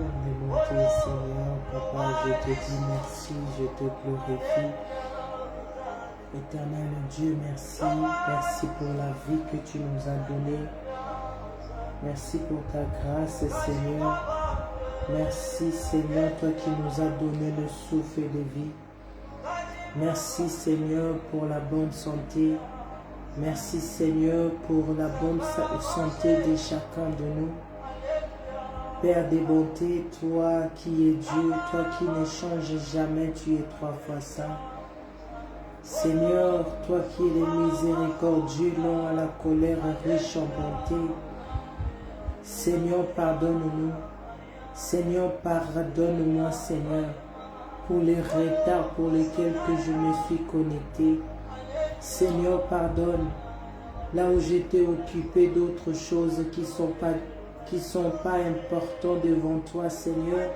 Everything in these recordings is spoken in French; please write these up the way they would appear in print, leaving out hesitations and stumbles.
de bonté, Seigneur, Papa, je te dis merci, je te glorifie. Éternel Dieu, merci. Merci pour la vie que tu nous as donnée. Merci pour ta grâce, Seigneur. Merci, Seigneur, toi qui nous as donné le souffle de vie. Merci, Seigneur, pour la bonne santé. Merci, Seigneur, pour la bonne santé de chacun de nous. Père des bontés, toi qui es Dieu, toi qui ne changes jamais, tu es 3 fois ça. Seigneur, toi qui es le miséricordieux, long à la colère, riche en bonté. Seigneur, pardonne-nous. Seigneur, pardonne-moi, Seigneur, pour les retards pour lesquels que je me suis connecté. Seigneur, pardonne, là où j'étais occupé d'autres choses qui ne sont pas importantes devant toi, Seigneur.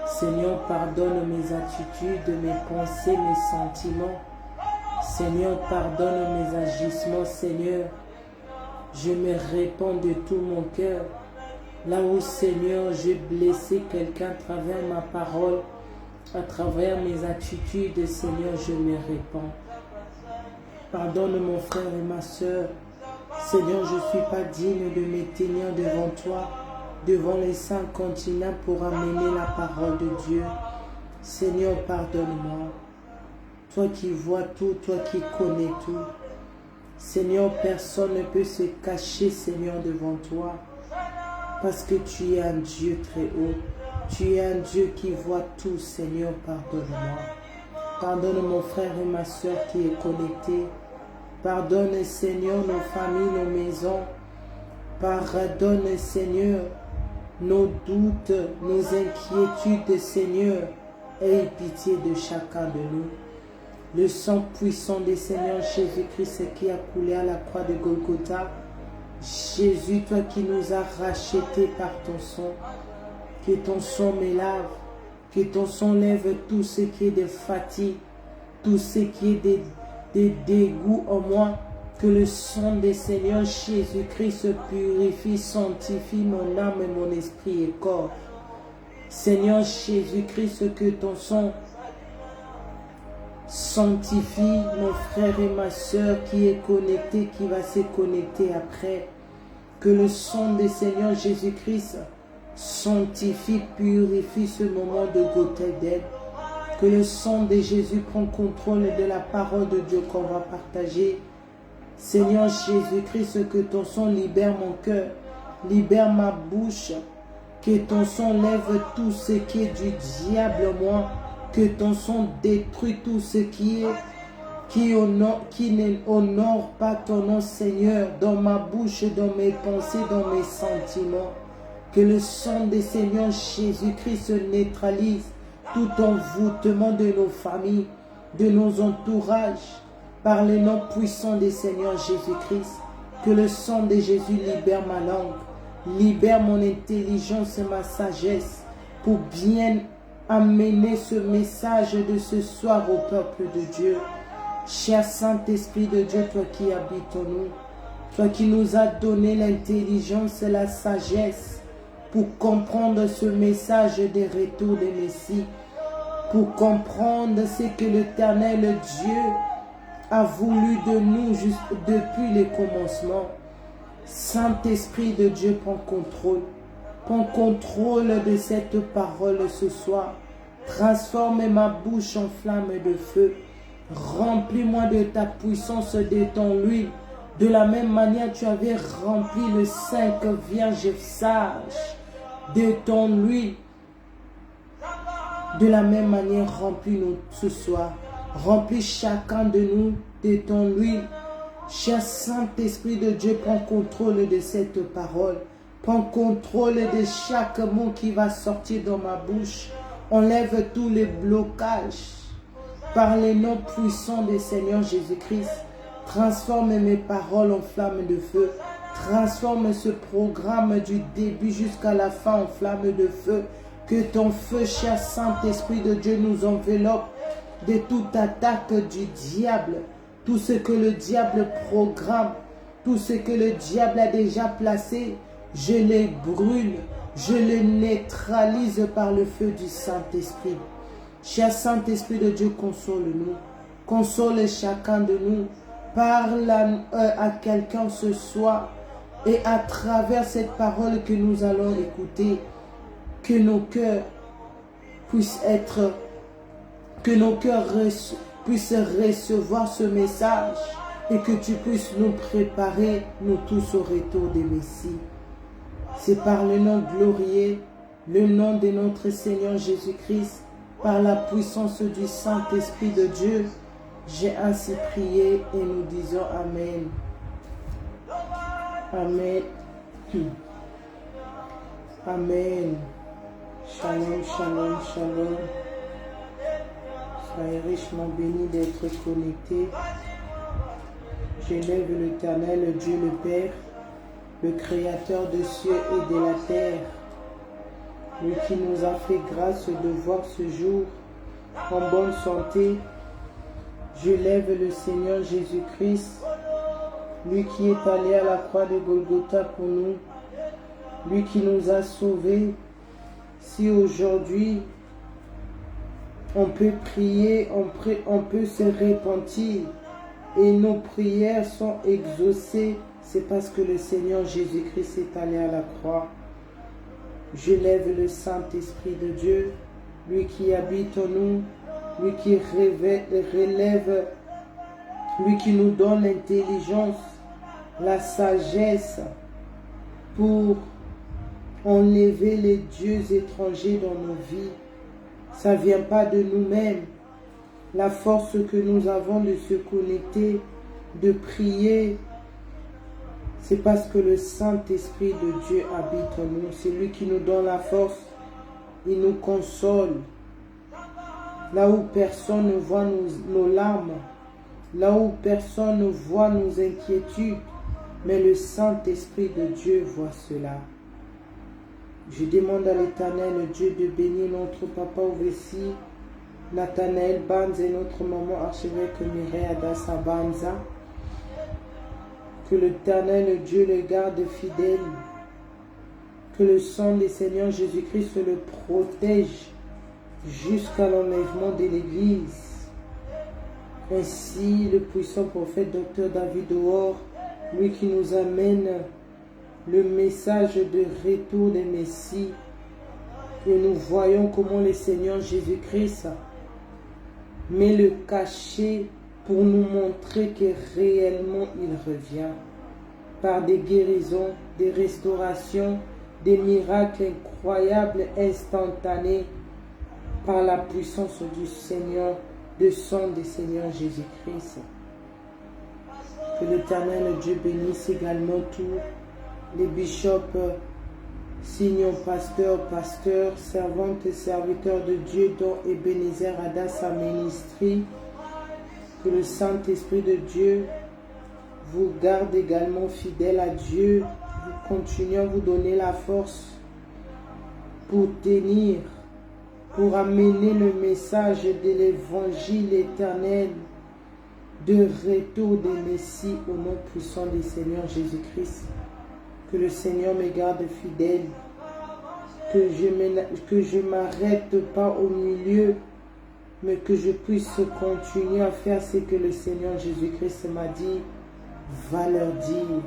Seigneur, pardonne mes attitudes, mes pensées, mes sentiments. Seigneur, pardonne mes agissements, Seigneur. Je me répands de tout mon cœur. Là où, Seigneur, j'ai blessé quelqu'un à travers ma parole, à travers mes attitudes, Seigneur, je me répands. Pardonne mon frère et ma soeur. Seigneur, je ne suis pas digne de me tenir devant toi, devant les 5 continents pour amener la parole de Dieu. Seigneur, pardonne-moi. Toi qui vois tout, toi qui connais tout. Seigneur, personne ne peut se cacher, Seigneur, devant toi. Parce que tu es un Dieu très haut. Tu es un Dieu qui voit tout, Seigneur, pardonne-moi. Pardonne mon frère et ma soeur qui est connecté. Pardonne, Seigneur, nos familles, nos maisons. Pardonne, Seigneur, nos doutes, nos inquiétudes, Seigneur. Aie pitié de chacun de nous. Le sang puissant du Seigneur Jésus-Christ qui a coulé à la croix de Golgotha. Jésus, toi qui nous as rachetés par ton sang. Que ton sang me lave. Que ton sang lève tout ce qui est de fatigue. Tout ce qui est de dégoût en moi. Que le sang du Seigneur Jésus-Christ purifie, sanctifie mon âme, mon esprit et corps. Seigneur Jésus-Christ, que ton sang sanctifie mon frère et ma soeur qui est connecté, qui va se connecter après. Que le sang du Seigneur Jésus-Christ sanctifie, purifie ce moment de goûter d'aide. Que le sang de Jésus prenne contrôle de la parole de Dieu qu'on va partager. Seigneur Jésus-Christ, que ton sang libère mon cœur, libère ma bouche. Que ton sang lève tout ce qui est du diable en moi. Que ton sang détruit tout ce qui n'honore pas ton nom, Seigneur, dans ma bouche, dans mes pensées, dans mes sentiments. Que le sang du Seigneur Jésus-Christ neutralise tout envoûtement de nos familles, de nos entourages, par le nom puissant du Seigneur Jésus-Christ. Que le sang de Jésus libère ma langue, libère mon intelligence et ma sagesse pour bien amener ce message de ce soir au peuple de Dieu. Cher Saint-Esprit de Dieu, toi qui habites en nous, toi qui nous as donné l'intelligence et la sagesse pour comprendre ce message de retour de Messie, pour comprendre ce que l'Éternel Dieu a voulu de nous juste depuis le commencement. Saint-Esprit de Dieu, prends contrôle. Prends contrôle de cette parole ce soir. Transforme ma bouche en flamme de feu. Remplis-moi de ta puissance, de ton huile. De la même manière, tu avais rempli les 5 vierges sages de ton huile. De la même manière, remplis-nous ce soir. Remplis chacun de nous de ton huile. Cher Saint-Esprit de Dieu, prends contrôle de cette parole. Prends contrôle de chaque mot qui va sortir dans ma bouche. Enlève tous les blocages. Par les noms puissants du Seigneur Jésus-Christ. Transforme mes paroles en flammes de feu. Transforme ce programme du début jusqu'à la fin en flamme de feu. Que ton feu, cher Saint-Esprit de Dieu, nous enveloppe de toute attaque du diable. Tout ce que le diable programme, tout ce que le diable a déjà placé je les brûle, je les neutralise par le feu du Saint-Esprit. Cher Saint-Esprit de Dieu, console-nous. Console chacun de nous. Parle à quelqu'un ce soir et à travers cette parole que nous allons écouter, que nos cœurs puissent être, que nos cœurs puissent recevoir ce message et que tu puisses nous préparer, nous tous, au retour des Messies. C'est par le nom glorieux, le nom de notre Seigneur Jésus-Christ, par la puissance du Saint-Esprit de Dieu, j'ai ainsi prié et nous disons Amen. Amen. Amen. Shalom, shalom, shalom. Soyez richement bénis d'être connectés. J'élève l'Éternel, Dieu le Père, le Créateur des cieux et de la terre, lui qui nous a fait grâce de voir ce jour en bonne santé. Je lève le Seigneur Jésus-Christ, lui qui est allé à la croix de Golgotha pour nous, lui qui nous a sauvés. Si aujourd'hui on peut prier, on peut se repentir et nos prières sont exaucées, c'est parce que le Seigneur Jésus-Christ est allé à la croix. Je lève le Saint-Esprit de Dieu, lui qui habite en nous, lui qui relève, lui qui nous donne l'intelligence, la sagesse pour enlever les dieux étrangers dans nos vies. Ça ne vient pas de nous-mêmes. La force que nous avons de se connecter, de prier, c'est parce que le Saint-Esprit de Dieu habite en nous. C'est lui qui nous donne la force. Il nous console. Là où personne ne voit nos larmes, là où personne ne voit nos inquiétudes, mais le Saint-Esprit de Dieu voit cela. Je demande à l'Éternel Dieu de bénir notre papa Ovessi, Nathanaël Banz et notre maman archevêque Mireille Adassa Banza. Que l'Éternel Dieu le garde fidèle. Que le sang du Seigneur Jésus-Christ le protège jusqu'à l'enlèvement de l'Église. Ainsi, le puissant prophète Dr David O'Or, lui qui nous amène le message de retour des Messies, et nous voyons comment le Seigneur Jésus-Christ met le cachet pour nous montrer que réellement il revient par des guérisons, des restaurations, des miracles incroyables, instantanés, par la puissance du Seigneur, du sang du Seigneur Jésus-Christ. Que l'Éternel Dieu bénisse également tous les bishops, signons, pasteurs, servantes et serviteurs de Dieu, dont Ebenezer Adassa Ministry. Que le Saint-Esprit de Dieu vous garde également fidèle à Dieu. Vous continuez à vous donner la force pour tenir, pour amener le message de l'évangile éternel de retour des Messies au nom puissant du Seigneur Jésus-Christ. Que le Seigneur me garde fidèle, que je ne m'arrête pas au milieu, mais que je puisse continuer à faire ce que le Seigneur Jésus-Christ m'a dit. Va leur dire,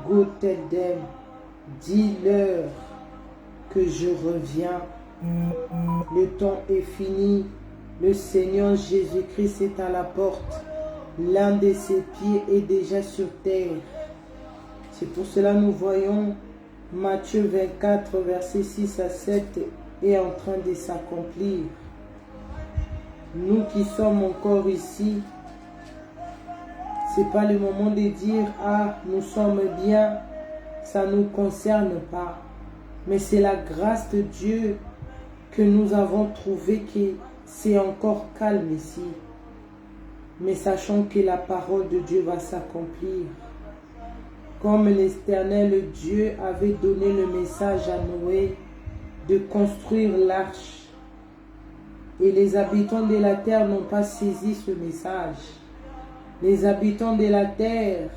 go tell them, dis-leur que je reviens. Le temps est fini, le Seigneur Jésus-Christ est à la porte, l'un de ses pieds est déjà sur terre. C'est pour cela que nous voyons Matthieu 24, versets 6 à 7 est en train de s'accomplir. Nous qui sommes encore ici, ce n'est pas le moment de dire « Ah, nous sommes bien, ça ne nous concerne pas ». Mais c'est la grâce de Dieu que nous avons trouvé que c'est encore calme ici. Mais sachons que la parole de Dieu va s'accomplir. Comme l'Éternel Dieu avait donné le message à Noé de construire l'arche. Et les habitants de la terre n'ont pas saisi ce message. Les habitants de la terre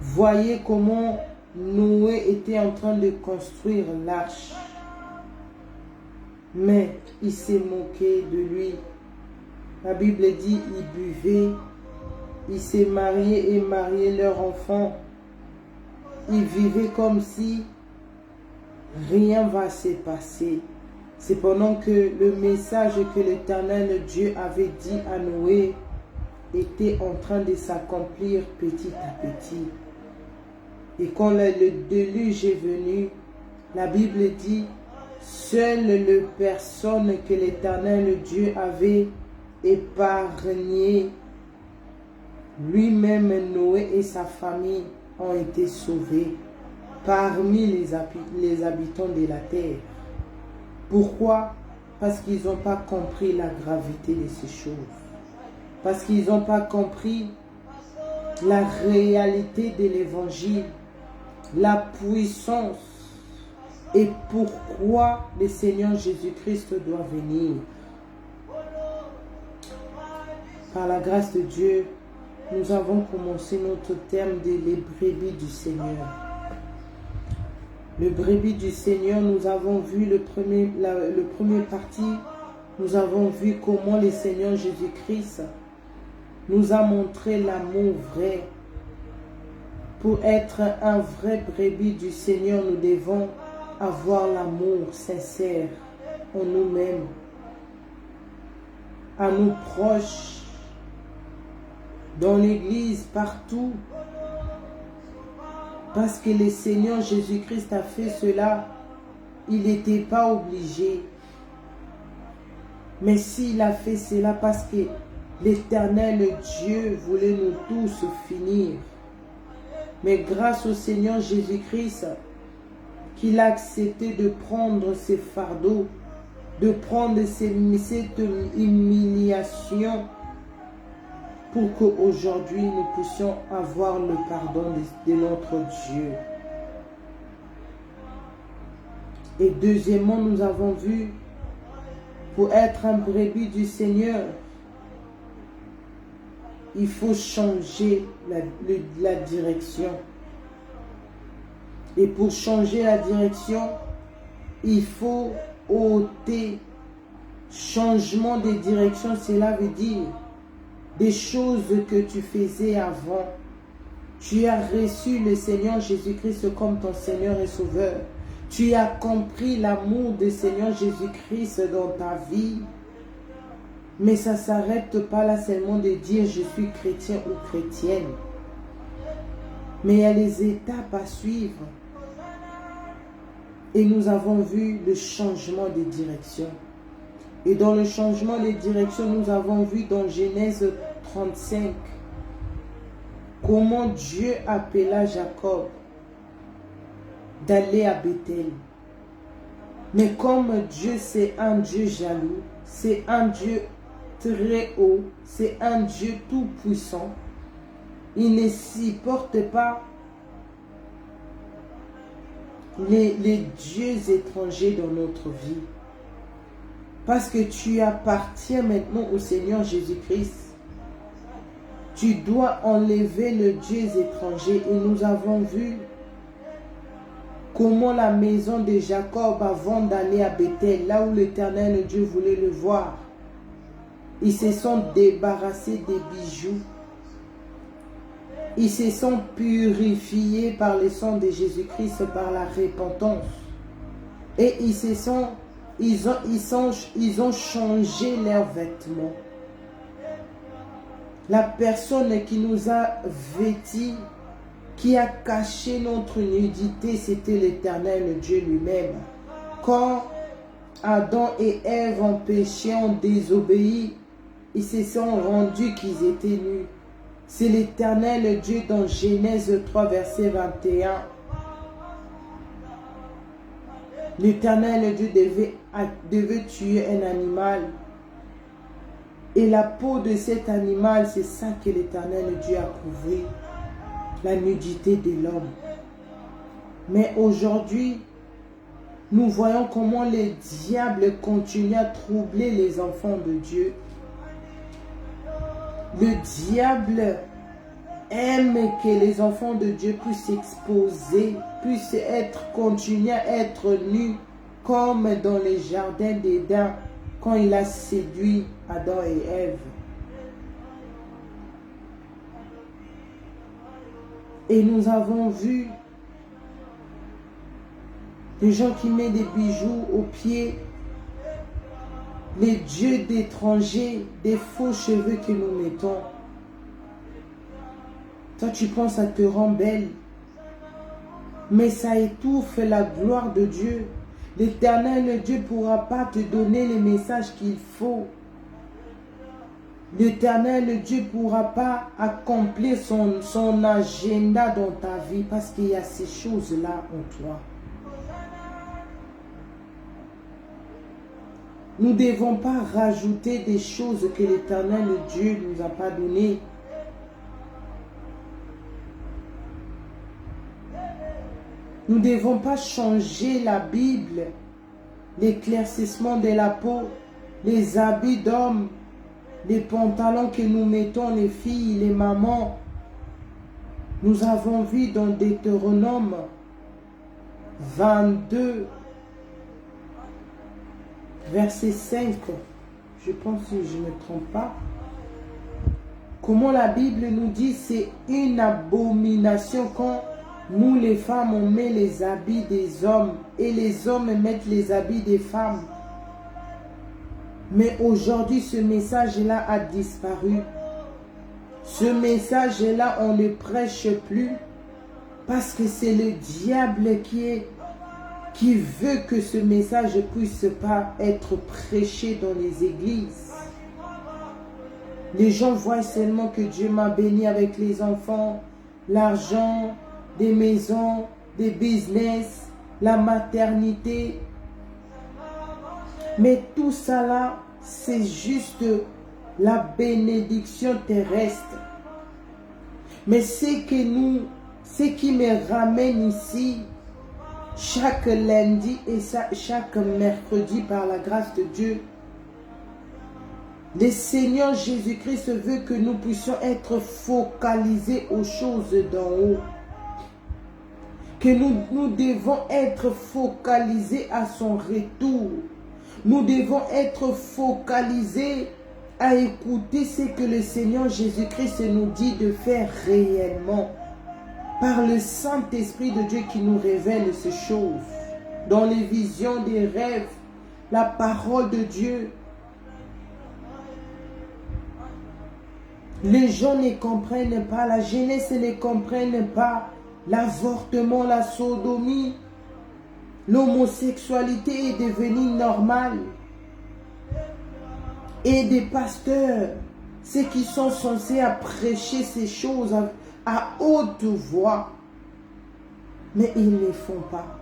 voyaient comment Noé était en train de construire l'arche. Mais il s'est moqué de lui. La Bible dit, il buvait, il s'est marié et marié leur enfant. Ils vivaient comme si rien ne va se passer. C'est pendant que le message que l'Éternel Dieu avait dit à Noé était en train de s'accomplir petit à petit. Et quand le déluge est venu, la Bible dit, seule les personnes que l'Éternel Dieu avait épargnées, lui-même, Noé et sa famille, ont été sauvés parmi les habitants de la terre. Pourquoi? Parce qu'ils n'ont pas compris la gravité de ces choses. Parce qu'ils n'ont pas compris la réalité de l'évangile, la puissance et pourquoi le Seigneur Jésus-Christ doit venir. Par la grâce de Dieu, nous avons commencé notre terme de les brebis du Seigneur. Le brebis du Seigneur, nous avons vu le premier partie, nous avons vu comment le Seigneur Jésus-Christ nous a montré l'amour vrai. Pour être un vrai brebis du Seigneur, nous devons avoir l'amour sincère en nous-mêmes, à nos proches, dans l'église, partout. Parce que le Seigneur Jésus-Christ a fait cela, il n'était pas obligé. Mais s'il a fait cela parce que l'Éternel Dieu voulait nous tous finir. Mais grâce au Seigneur Jésus-Christ, qu'il a accepté de prendre ses fardeaux, de prendre cette humiliation, pour qu'aujourd'hui nous puissions avoir le pardon de notre Dieu. Et deuxièmement, nous avons vu, pour être un brebis du Seigneur, il faut changer la direction. Et pour changer la direction, il faut ôter. Changement de direction, cela veut dire des choses que tu faisais avant. Tu as reçu le Seigneur Jésus-Christ comme ton Seigneur et Sauveur. Tu as compris l'amour du Seigneur Jésus-Christ dans ta vie. Mais ça ne s'arrête pas là seulement de dire je suis chrétien ou chrétienne. Mais il y a les étapes à suivre. Et nous avons vu le changement de direction. Et dans le changement de direction, nous avons vu dans Genèse 35 comment Dieu appela Jacob d'aller à Bethel. Mais comme Dieu, c'est un Dieu jaloux, c'est un Dieu très haut, c'est un Dieu tout puissant, il ne supporte pas les dieux étrangers dans notre vie. Parce que tu appartiens maintenant au Seigneur Jésus-Christ. Tu dois enlever le Dieu étranger. Et nous avons vu comment la maison de Jacob, avant d'aller à Bethel, là où l'Éternel Dieu voulait le voir, ils se sont débarrassés des bijoux. Ils se sont purifiés par le sang de Jésus-Christ, par la repentance. Et ils ont changé leurs vêtements. La personne qui nous a vêtis, qui a caché notre nudité, c'était l'Éternel Dieu lui-même. Quand Adam et Ève ont péché, ont désobéi, ils se sont rendus qu'ils étaient nus. C'est l'Éternel Dieu dans Genèse 3, verset 21. L'Éternel Dieu devait tuer un animal. Et la peau de cet animal, c'est ça que l'Éternel Dieu a couvert. La nudité de l'homme. Mais aujourd'hui, nous voyons comment le diable continue à troubler les enfants de Dieu. Le diable aime que les enfants de Dieu puissent s'exposer, puissent continuer à être nus, comme dans les jardins d'Éden, quand il a séduit Adam et Ève. Et nous avons vu des gens qui mettent des bijoux aux pieds, les dieux d'étrangers, des faux cheveux que nous mettons. Toi, tu penses à te rendre belle, mais ça étouffe la gloire de Dieu. L'Éternel Dieu ne pourra pas te donner les messages qu'il faut. L'Éternel Dieu ne pourra pas accomplir son agenda dans ta vie parce qu'il y a ces choses-là en toi. Nous ne devons pas rajouter des choses que l'Éternel Dieu ne nous a pas données. Nous ne devons pas changer la Bible, l'éclaircissement de la peau, les habits d'hommes, les pantalons que nous mettons, les filles, les mamans. Nous avons vu dans Deutéronome 22, verset 5, je pense que je ne me trompe pas, comment la Bible nous dit c'est une abomination quand nous les femmes on met les habits des hommes et les hommes mettent les habits des femmes. Mais aujourd'hui ce message-là a disparu. Ce message-là on ne le prêche plus parce que c'est le diable qui veut que ce message ne puisse pas être prêché dans les églises. Les gens voient seulement que Dieu m'a béni avec les enfants, l'argent, des maisons, des business, la maternité. Mais tout ça là, c'est juste la bénédiction terrestre. Mais ce qui me ramène ici, chaque lundi et chaque mercredi par la grâce de Dieu, le Seigneur Jésus-Christ veut que nous puissions être focalisés aux choses d'en haut. Que nous devons être focalisés à son retour. Nous devons être focalisés à écouter ce que le Seigneur Jésus-Christ nous dit de faire réellement. Par le Saint-Esprit de Dieu qui nous révèle ces choses. Dans les visions, des rêves, la parole de Dieu. Les gens ne comprennent pas, la jeunesse ne comprenne pas. L'avortement, la sodomie, l'homosexualité est devenue normale. Et des pasteurs, ceux qui sont censés prêcher ces choses à haute voix, mais ils ne font pas.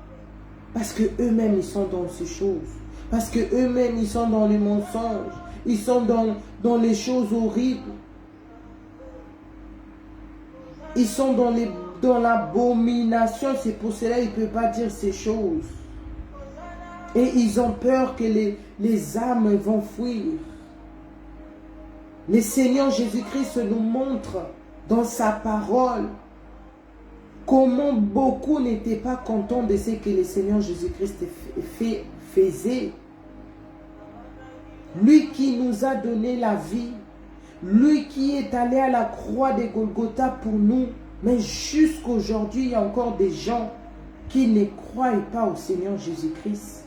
Parce que eux-mêmes, ils sont dans ces choses. Parce que eux-mêmes, ils sont dans les mensonges. Ils sont dans les choses horribles. Ils sont dans l'abomination, c'est pour cela qu'ils ne peuvent pas dire ces choses. Et ils ont peur que les âmes vont fuir. Le Seigneur Jésus-Christ nous montre dans sa parole comment beaucoup n'étaient pas contents de ce que le Seigneur Jésus-Christ faisait. Lui qui nous a donné la vie, lui qui est allé à la croix de Golgotha pour nous. Mais jusqu'aujourd'hui, il y a encore des gens qui ne croient pas au Seigneur Jésus-Christ.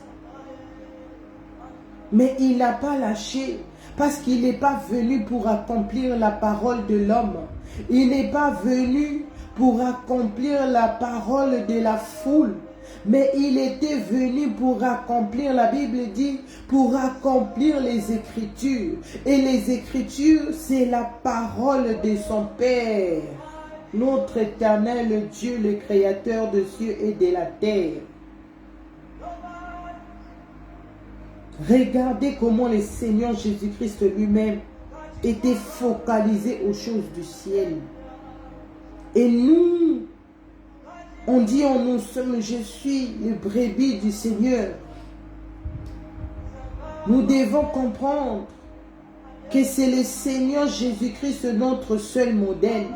Mais il n'a pas lâché parce qu'il n'est pas venu pour accomplir la parole de l'homme. Il n'est pas venu pour accomplir la parole de la foule. Mais il était venu pour accomplir, la Bible dit, pour accomplir les Écritures. Et les Écritures, c'est la parole de son Père. Notre éternel Dieu, le créateur des cieux et de la terre. Regardez comment le Seigneur Jésus-Christ lui-même était focalisé aux choses du ciel. Et nous, on dit en nous sommes, je suis le brebis du Seigneur. Nous devons comprendre que c'est le Seigneur Jésus-Christ notre seul modèle.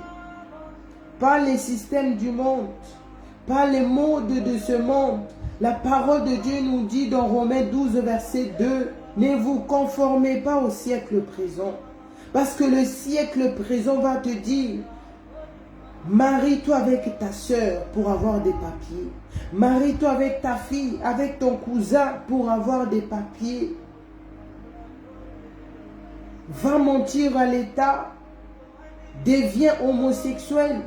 pas les systèmes du monde, pas les modes de ce monde. La parole de Dieu nous dit dans Romains 12, verset 2, ne vous conformez pas au siècle présent. Parce que le siècle présent va te dire, marie-toi avec ta sœur pour avoir des papiers. Marie-toi avec ta fille, avec ton cousin pour avoir des papiers. Va mentir à l'État. Deviens homosexuel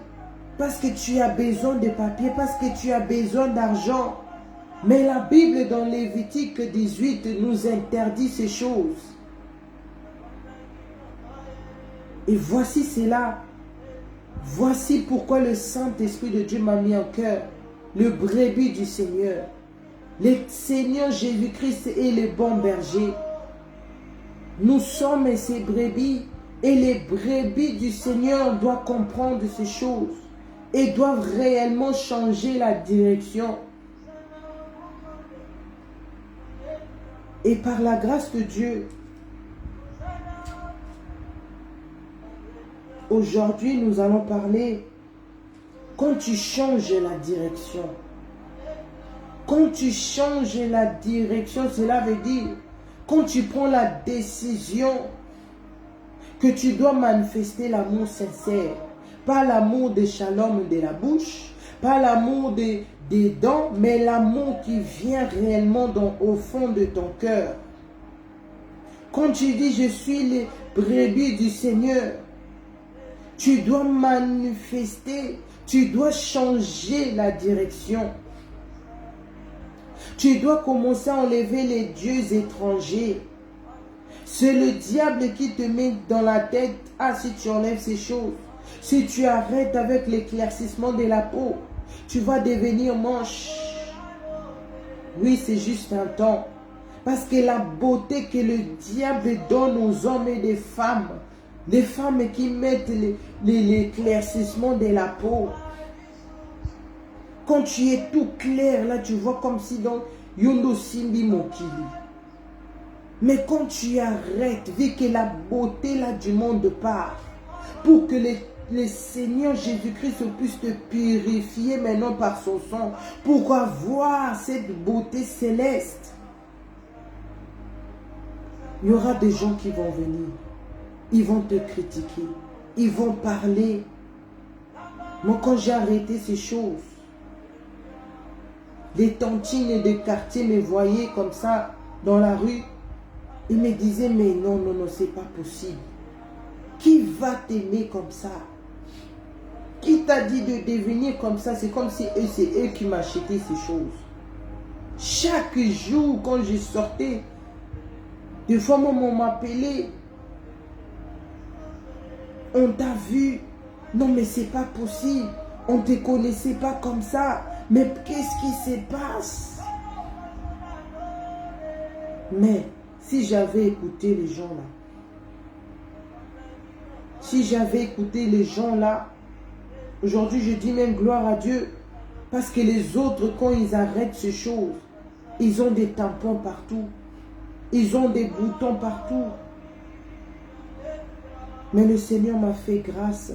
parce que tu as besoin de papiers, parce que tu as besoin d'argent. Mais la Bible dans Lévitique 18 nous interdit ces choses. Et voici cela. Voici pourquoi le Saint-Esprit de Dieu m'a mis en cœur. Le brebis du Seigneur. Le Seigneur Jésus-Christ est le bon berger. Nous sommes ces brebis. Et les brebis du Seigneur doivent comprendre ces choses. Et doivent réellement changer la direction. Et par la grâce de Dieu, aujourd'hui nous allons parler quand tu changes la direction. Quand tu changes la direction, cela veut dire quand tu prends la décision que tu dois manifester l'amour sincère. Pas l'amour de shalom de la bouche, pas l'amour des dents, mais l'amour qui vient réellement au fond de ton cœur. Quand tu dis je suis les brebis du Seigneur, tu dois manifester, tu dois changer la direction. Tu dois commencer à enlever les dieux étrangers. C'est le diable qui te met dans la tête, ah si tu enlèves ces choses, si tu arrêtes avec l'éclaircissement de la peau, tu vas devenir moche. Oui, c'est juste un temps. Parce que la beauté que le diable donne aux hommes et des femmes qui mettent l'éclaircissement de la peau. Quand tu es tout clair, là tu vois comme si dans Yondo Simbi Mokili. Mais quand tu arrêtes, vu que la beauté là du monde part, pour que le Seigneur Jésus-Christ puisse te purifier maintenant par son sang, pour avoir cette beauté céleste, il y aura des gens qui vont venir, ils vont te critiquer, ils vont parler. Moi quand j'ai arrêté ces choses, les tantines de quartier me voyaient comme ça dans la rue. Ils me disaient, mais non, non, non, c'est pas possible. Qui va t'aimer comme ça? Qui t'a dit de devenir comme ça? C'est comme si c'est eux qui m'achetaient ces choses. Chaque jour, quand je sortais, des fois, on m'appelait. On t'a vu. Non, mais c'est pas possible. On ne te connaissait pas comme ça. Mais qu'est-ce qui se passe? Mais si j'avais écouté les gens là, si j'avais écouté les gens là, aujourd'hui je dis même gloire à Dieu, parce que les autres, quand ils arrêtent ces choses, ils ont des tampons partout, ils ont des boutons partout. Mais le Seigneur m'a fait grâce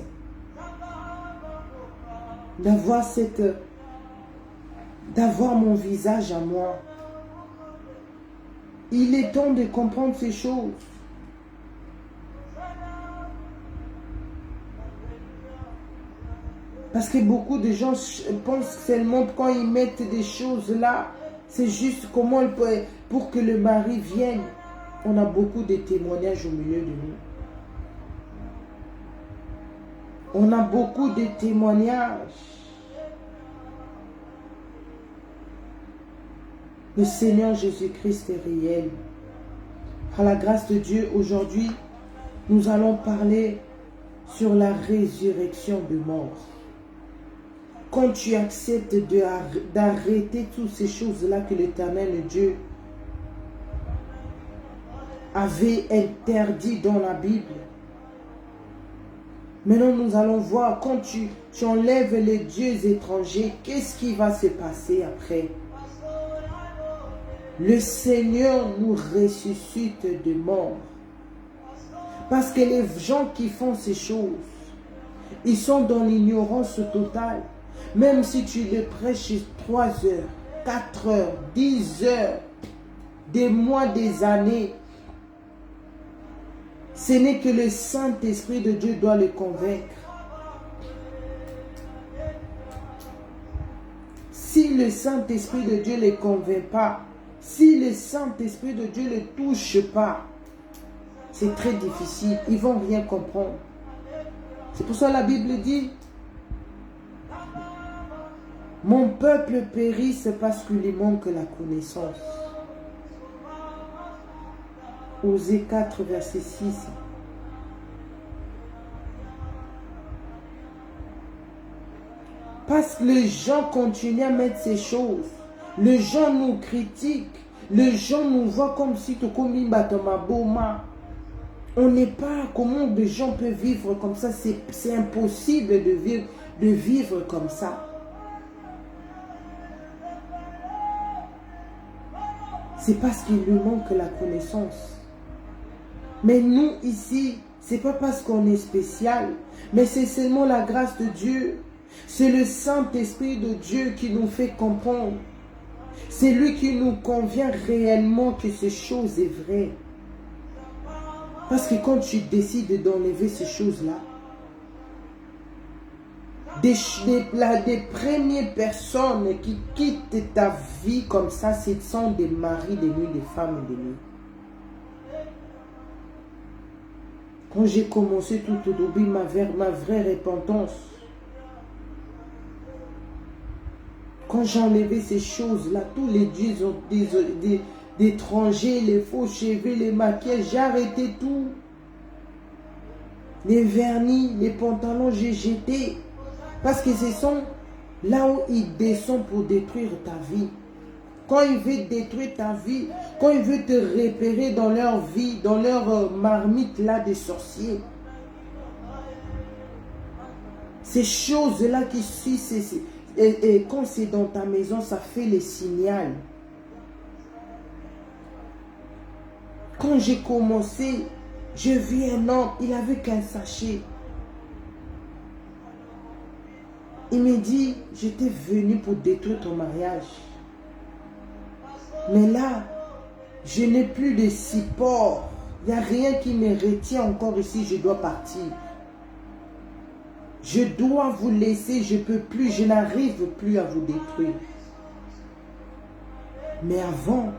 d'avoir mon visage à moi. Il est temps de comprendre ces choses. Parce que beaucoup de gens pensent seulement quand ils mettent des choses là, c'est juste comment elle peut, pour que le mari vienne. On a beaucoup de témoignages au milieu de nous. On a beaucoup de témoignages. Le Seigneur Jésus-Christ est réel. Par la grâce de Dieu, aujourd'hui, nous allons parler sur la résurrection de mort. Quand tu acceptes d'arrêter toutes ces choses-là que l'Éternel Dieu avait interdit dans la Bible. Maintenant, nous allons voir, quand tu enlèves les dieux étrangers, qu'est-ce qui va se passer après? Le Seigneur nous ressuscite de mort. Parce que les gens qui font ces choses, Ils sont dans l'ignorance totale. Même si tu les prêches 3 heures, 4 heures, 10 heures, des mois, des années, ce n'est que le Saint-Esprit de Dieu doit les convaincre. Si le Saint-Esprit de Dieu ne les convainc pas, si le Saint-Esprit de Dieu ne les touche pas, c'est très difficile. Ils ne vont rien comprendre. C'est pour ça que la Bible dit, mon peuple périsse parce qu'il lui manque la connaissance. Osée 4, verset 6. Parce que les gens continuent à mettre ces choses. Les gens nous critiquent. Les gens nous voient comme si tu commis Batoma Boma. On n'est pas comment des gens peuvent vivre comme ça. C'est impossible de vivre comme ça. C'est parce qu'il lui manque la connaissance. Mais nous ici, c'est pas parce qu'on est spécial, mais c'est seulement la grâce de Dieu. C'est le Saint-Esprit de Dieu qui nous fait comprendre. C'est lui qui nous convient réellement que ces choses est vraies. Parce que quand tu décides d'enlever ces choses-là, des premières personnes qui quittent ta vie comme ça, ce sont des maris de nuit, des femmes de nuit. Quand j'ai commencé tout au début, ma vraie repentance, quand j'ai enlevé ces choses-là, tous les dieux d'étrangers, les faux cheveux, les maquillages, j'ai arrêté tout. Les vernis, les pantalons, j'ai jeté. Parce que ce sont là où ils descendent pour détruire ta vie. Quand ils veulent détruire ta vie, quand ils veulent te repérer dans leur vie, dans leur marmite là des sorciers. Ces choses-là qui suivent, et quand c'est dans ta maison, ça fait les signaux. Quand j'ai commencé, je vis un homme, il avait qu'un sachet. Il me dit, j'étais venu pour détruire ton mariage. Mais là, je n'ai plus de support. Il n'y a rien qui me retient encore ici, je dois partir. Je dois vous laisser, je ne peux plus, je n'arrive plus à vous détruire. Mais avant,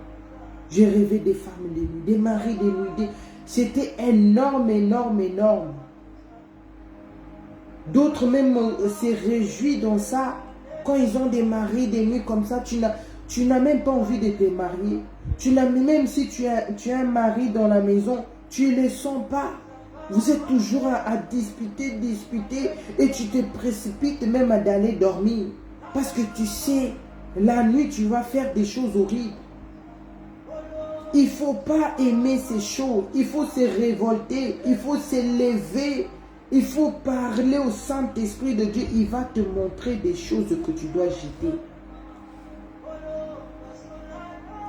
j'ai rêvé des femmes de nuit, des maris de nuit. C'était énorme, énorme, énorme. D'autres même se réjouissent dans ça. Quand ils ont des maris de nuit comme ça, tu n'as même pas envie de te marier. Même si tu as un mari dans la maison, tu ne le sens pas. Vous êtes toujours à disputer, et tu te précipites même à d'aller dormir. Parce que tu sais, la nuit, tu vas faire des choses horribles. Il ne faut pas aimer ces choses. Il faut se révolter. Il faut se lever. Il faut parler au Saint-Esprit de Dieu. Il va te montrer des choses que tu dois jeter.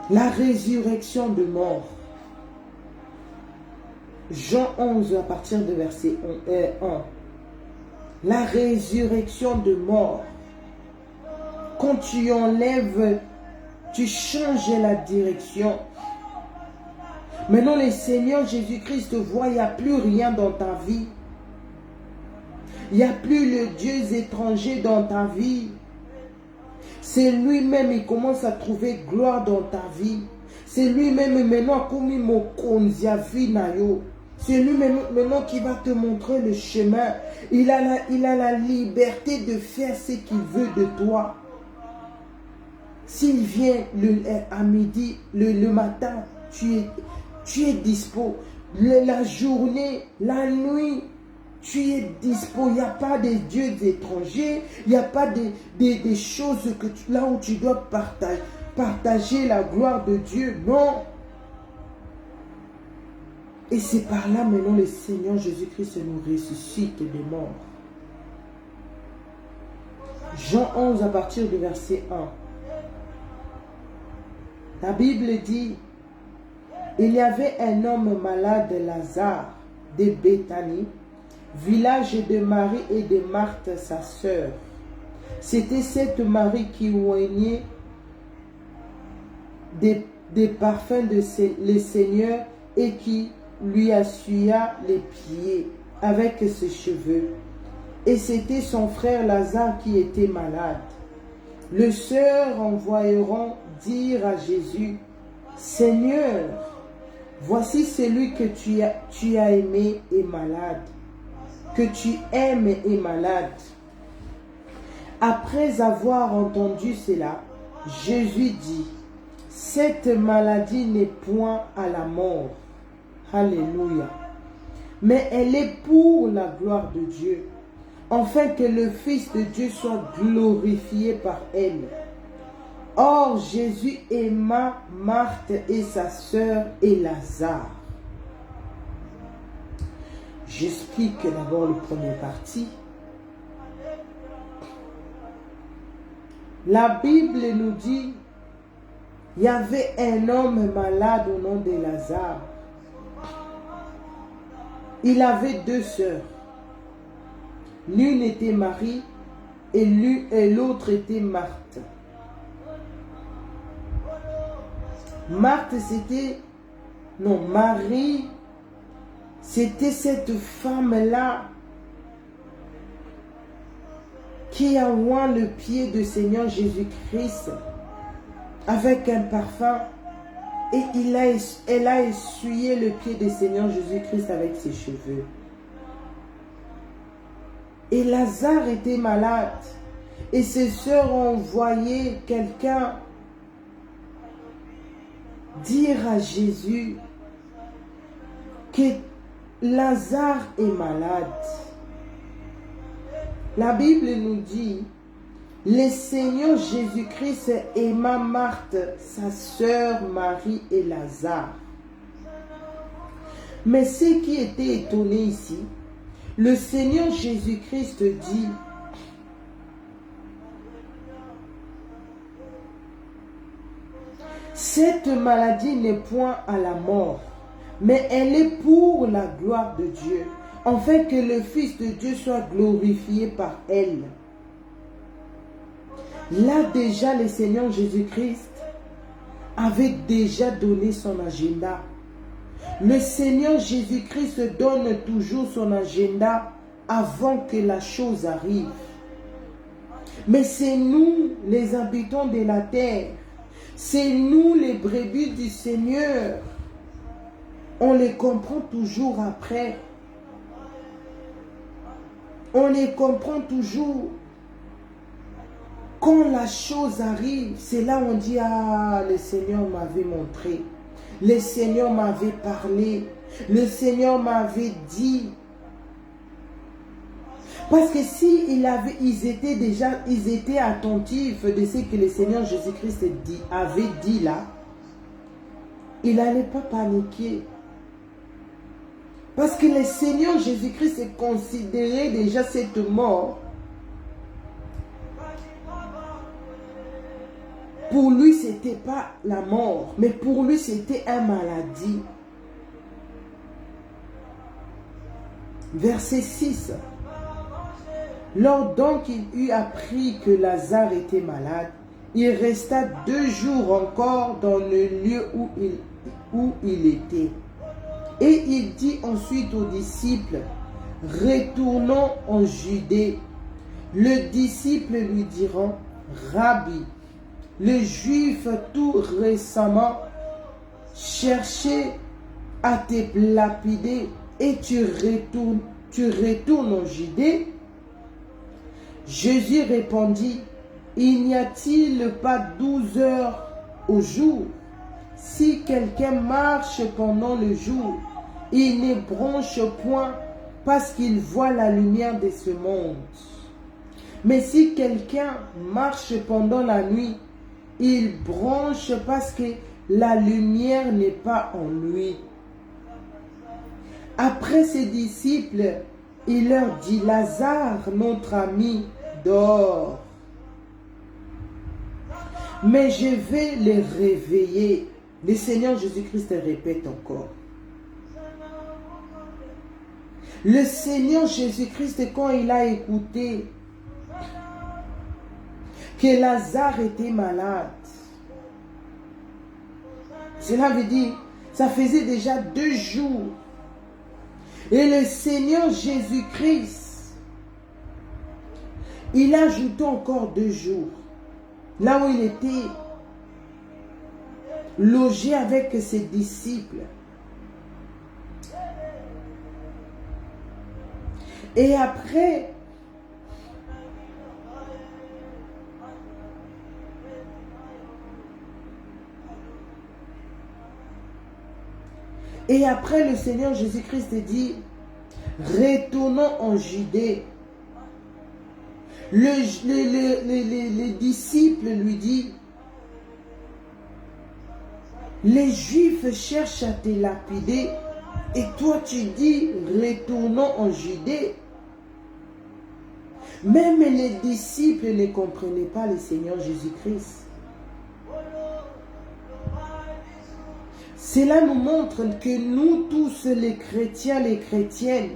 La résurrection de mort. Jean 11 à partir de verset 1. La résurrection de mort. Quand tu enlèves, tu changes la direction. Maintenant, le Seigneur Jésus-Christ voit, il n'y a plus rien dans ta vie. Il n'y a plus le Dieu étranger dans ta vie. C'est lui-même, il commence à trouver gloire dans ta vie. C'est lui-même maintenant comme c'est lui-même maintenant qui va te montrer le chemin. Il a la liberté de faire ce qu'il veut de toi. S'il vient à midi, le matin, tu es dispo. La journée, la nuit, tu es dispo. Il n'y a pas de dieux étrangers. Il n'y a pas des choses là où tu dois partager la gloire de Dieu. Non. Et c'est par là maintenant le Seigneur Jésus-Christ nous ressuscite des morts. Jean 11 à partir du verset 1. La Bible dit, il y avait un homme malade, Lazare, de Béthanie, village de Marie et de Marthe, sa sœur. C'était cette Marie qui oignait des parfums de le Seigneur et qui lui essuya les pieds avec ses cheveux. Et c'était son frère Lazare qui était malade. Les sœurs envoyèrent dire à Jésus, « Seigneur, voici celui que tu as aimé est malade, que tu aimes est malade. » Après avoir entendu cela, Jésus dit, « Cette maladie n'est point à la mort. » Alléluia. Mais elle est pour la gloire de Dieu, afin que le Fils de Dieu soit glorifié par elle. Or, Jésus aima Marthe et sa sœur et Lazare. J'explique d'abord le premier parti. La Bible nous dit, il y avait un homme malade au nom de Lazare. Il avait deux sœurs. L'une était Marie et l'autre était Marthe. Marie, c'était cette femme-là qui a oint le pied du Seigneur Jésus-Christ avec un parfum et elle a essuyé le pied du Seigneur Jésus-Christ avec ses cheveux. Et Lazare était malade et ses sœurs ont envoyé quelqu'un dire à Jésus que Lazare est malade. La Bible nous dit, le Seigneur Jésus-Christ aima Marthe, sa sœur Marie et Lazare. Mais ce qui était étonné ici, le Seigneur Jésus-Christ dit, cette maladie n'est point à la mort, mais elle est pour la gloire de Dieu, afin que le Fils de Dieu soit glorifié par elle. Là déjà, le Seigneur Jésus-Christ avait déjà donné son agenda. Le Seigneur Jésus-Christ donne toujours son agenda avant que la chose arrive. Mais c'est nous, les habitants de la terre, c'est nous, les brebis du Seigneur. On les comprend toujours après. On les comprend toujours. Quand la chose arrive, c'est là où on dit, ah, le Seigneur m'avait montré. Le Seigneur m'avait parlé. Le Seigneur m'avait dit. Parce que si ils étaient attentifs de ce que le Seigneur Jésus-Christ avait dit là, il n'allait pas paniquer. Parce que le Seigneur Jésus-Christ considérait déjà cette mort. Pour lui, ce n'était pas la mort, mais pour lui, c'était une maladie. Verset 6. Lors donc il eut appris que Lazare était malade, il resta 2 jours encore dans le lieu où il était. Et il dit ensuite aux disciples, retournons en Judée. Le disciple lui diront, Rabbi, les Juifs tout récemment cherchaient à te lapider et tu retournes en Judée. Jésus répondit, il n'y a-t-il pas 12 heures au jour? Si quelqu'un marche pendant le jour, il ne bronche point parce qu'il voit la lumière de ce monde. Mais si quelqu'un marche pendant la nuit, il bronche parce que la lumière n'est pas en lui. Après ses disciples, il leur dit, Lazare, notre ami, dort. Mais je vais les réveiller. Le Seigneur Jésus-Christ répète encore. Le Seigneur Jésus-Christ, quand il a écouté que Lazare était malade, cela veut dire, ça faisait déjà 2 jours. Et le Seigneur Jésus-Christ, il a ajouté encore 2 jours. Là où il était logé avec ses disciples. Et après, le Seigneur Jésus-Christ dit, retournons en Judée. Les disciples lui disent, les Juifs cherchent à te lapider et toi tu dis, retournons en Judée. Même les disciples ne comprenaient pas le Seigneur Jésus-Christ. Cela nous montre que nous tous, les chrétiens, les chrétiennes,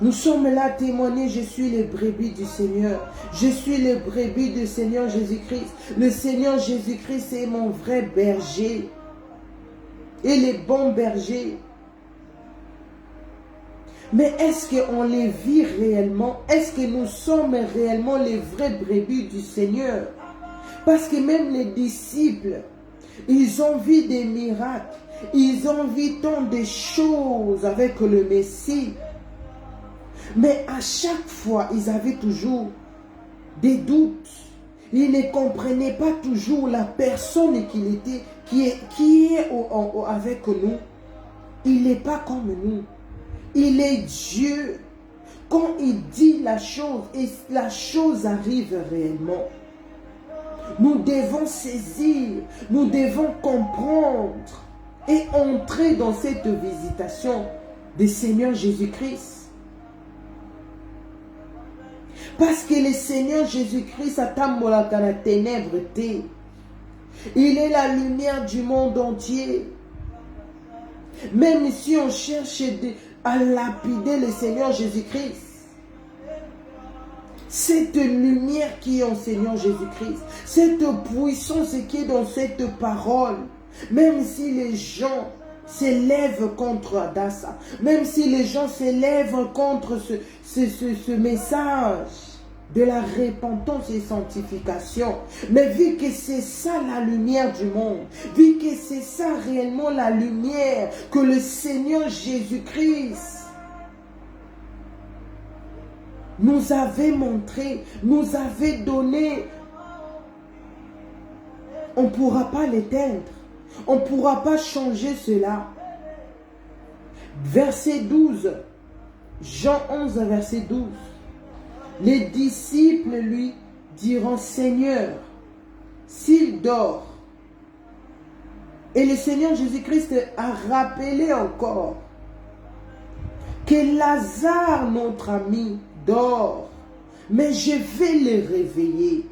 nous sommes là à témoigner, je suis le brebis du Seigneur. Je suis le brebis du Seigneur Jésus-Christ. Le Seigneur Jésus-Christ est mon vrai berger. Et les bons bergers. Mais est-ce qu'on les vit réellement? Est-ce que nous sommes réellement les vrais brebis du Seigneur? Parce que même les disciples, ils ont vu des miracles. Ils ont vu tant de choses avec le Messie. Mais à chaque fois, ils avaient toujours des doutes. Ils ne comprenaient pas toujours la personne qu'il était, qui est avec nous. Il n'est pas comme nous. Il est Dieu. Quand il dit la chose, et la chose arrive réellement. Nous devons saisir, nous devons comprendre et entrer dans cette visitation du Seigneur Jésus-Christ. Parce que le Seigneur Jésus-Christ atambolaka la ténèbre. Il est la lumière du monde entier. Même si on cherche à lapider le Seigneur Jésus-Christ, cette lumière qui est en Seigneur Jésus-Christ, cette puissance qui est dans cette parole, même si les gens s'élèvent contre Adassa, même si les gens s'élèvent contre ce message de la repentance et sanctification, mais vu que c'est ça la lumière du monde, vu que c'est ça réellement la lumière que le Seigneur Jésus-Christ nous avait montré, nous avait donné, on ne pourra pas l'éteindre. On ne pourra pas changer cela. Verset 12. Jean 11, verset 12. Les disciples lui diront, Seigneur, s'il dort. Et le Seigneur Jésus-Christ a rappelé encore que Lazare, notre ami, dort. Mais je vais le réveiller.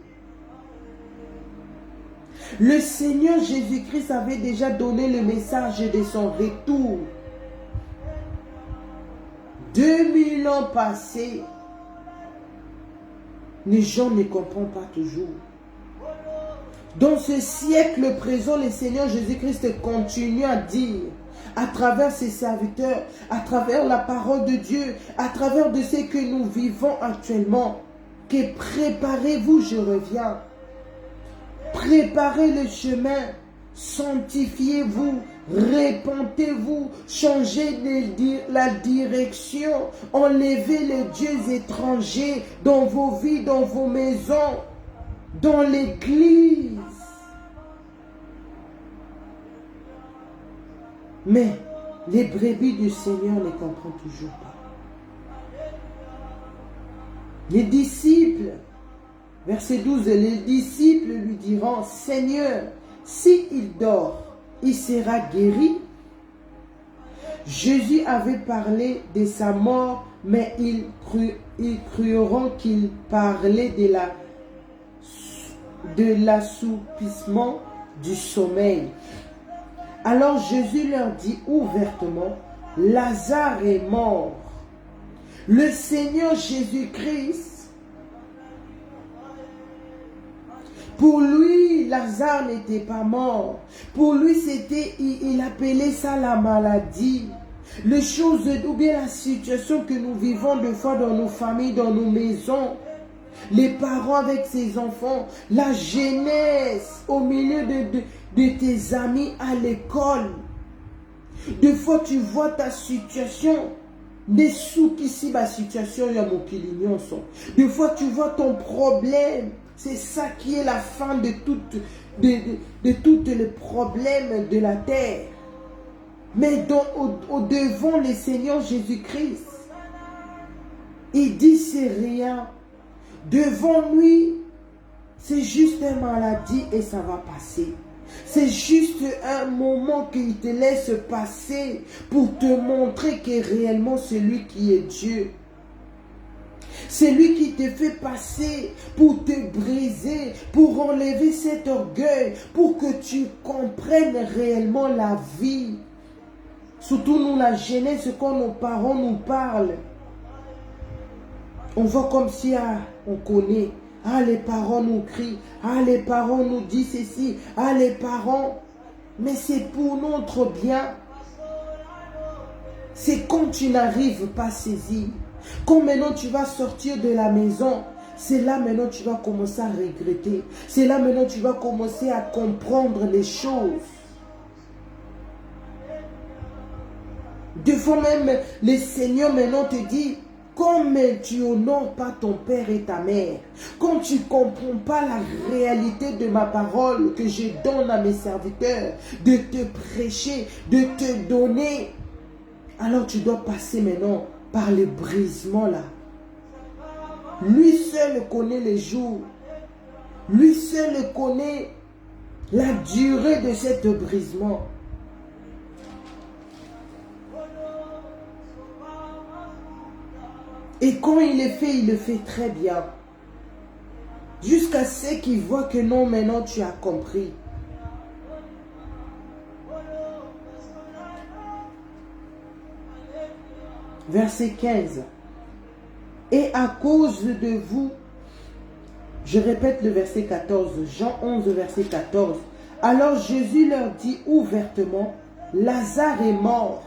Le Seigneur Jésus-Christ avait déjà donné le message de son retour. 2000 ans passés, les gens ne comprennent pas toujours. Dans ce siècle présent, le Seigneur Jésus-Christ continue à dire, à travers ses serviteurs, à travers la parole de Dieu, à travers de ce que nous vivons actuellement, que préparez-vous, je reviens. Préparez le chemin, sanctifiez-vous, répentez-vous, changez la direction, enlevez les dieux étrangers dans vos vies, dans vos maisons, dans l'église. Mais les brebis du Seigneur ne comprennent toujours pas. Les disciples, verset 12, les disciples lui diront, Seigneur, s'il dort, il sera guéri. Jésus avait parlé de sa mort, mais ils cruront qu'il parlait de l'assoupissement du sommeil. Alors Jésus leur dit ouvertement, Lazare est mort. Le Seigneur Jésus-Christ, pour lui, Lazare n'était pas mort. Pour lui, c'était, il appelait ça la maladie. Les choses ou bien la situation que nous vivons des fois dans nos familles, dans nos maisons, les parents avec ses enfants, la jeunesse au milieu de tes amis à l'école. Des fois tu vois ta situation, des sous ici ma situation, il y a mon kilignon. Des fois tu vois ton problème, c'est ça qui est la fin de tous les problèmes de la terre. Mais au devant le Seigneur Jésus-Christ, il dit c'est rien. Devant lui, c'est juste une maladie et ça va passer. C'est juste un moment qu'il te laisse passer pour te montrer que réellement c'est lui qui est Dieu. C'est lui qui te fait passer pour te briser, pour enlever cet orgueil, pour que tu comprennes réellement la vie. Surtout nous, la jeunesse, quand nos parents nous parlent, on voit comme si on connaît. Ah, les parents nous crient. Ah, les parents nous disent ceci. Ah, les parents. Mais c'est pour notre bien. C'est quand tu n'arrives pas à saisir. Quand maintenant tu vas sortir de la maison, c'est là maintenant tu vas commencer à regretter. C'est là maintenant tu vas commencer à comprendre les choses. Des fois même, le Seigneur maintenant te dit, comme tu honores pas ton père et ta mère, quand tu ne comprends pas la réalité de ma parole que je donne à mes serviteurs, de te prêcher, de te donner, alors tu dois passer maintenant par le brisement là. Lui seul connaît les jours. Lui seul connaît la durée de cet brisement. Et quand il le fait très bien. Jusqu'à ce qu'il voit que non, maintenant tu as compris. Verset 15. Et à cause de vous, je répète le verset 14, Jean 11, verset 14. Alors Jésus leur dit ouvertement, Lazare est mort.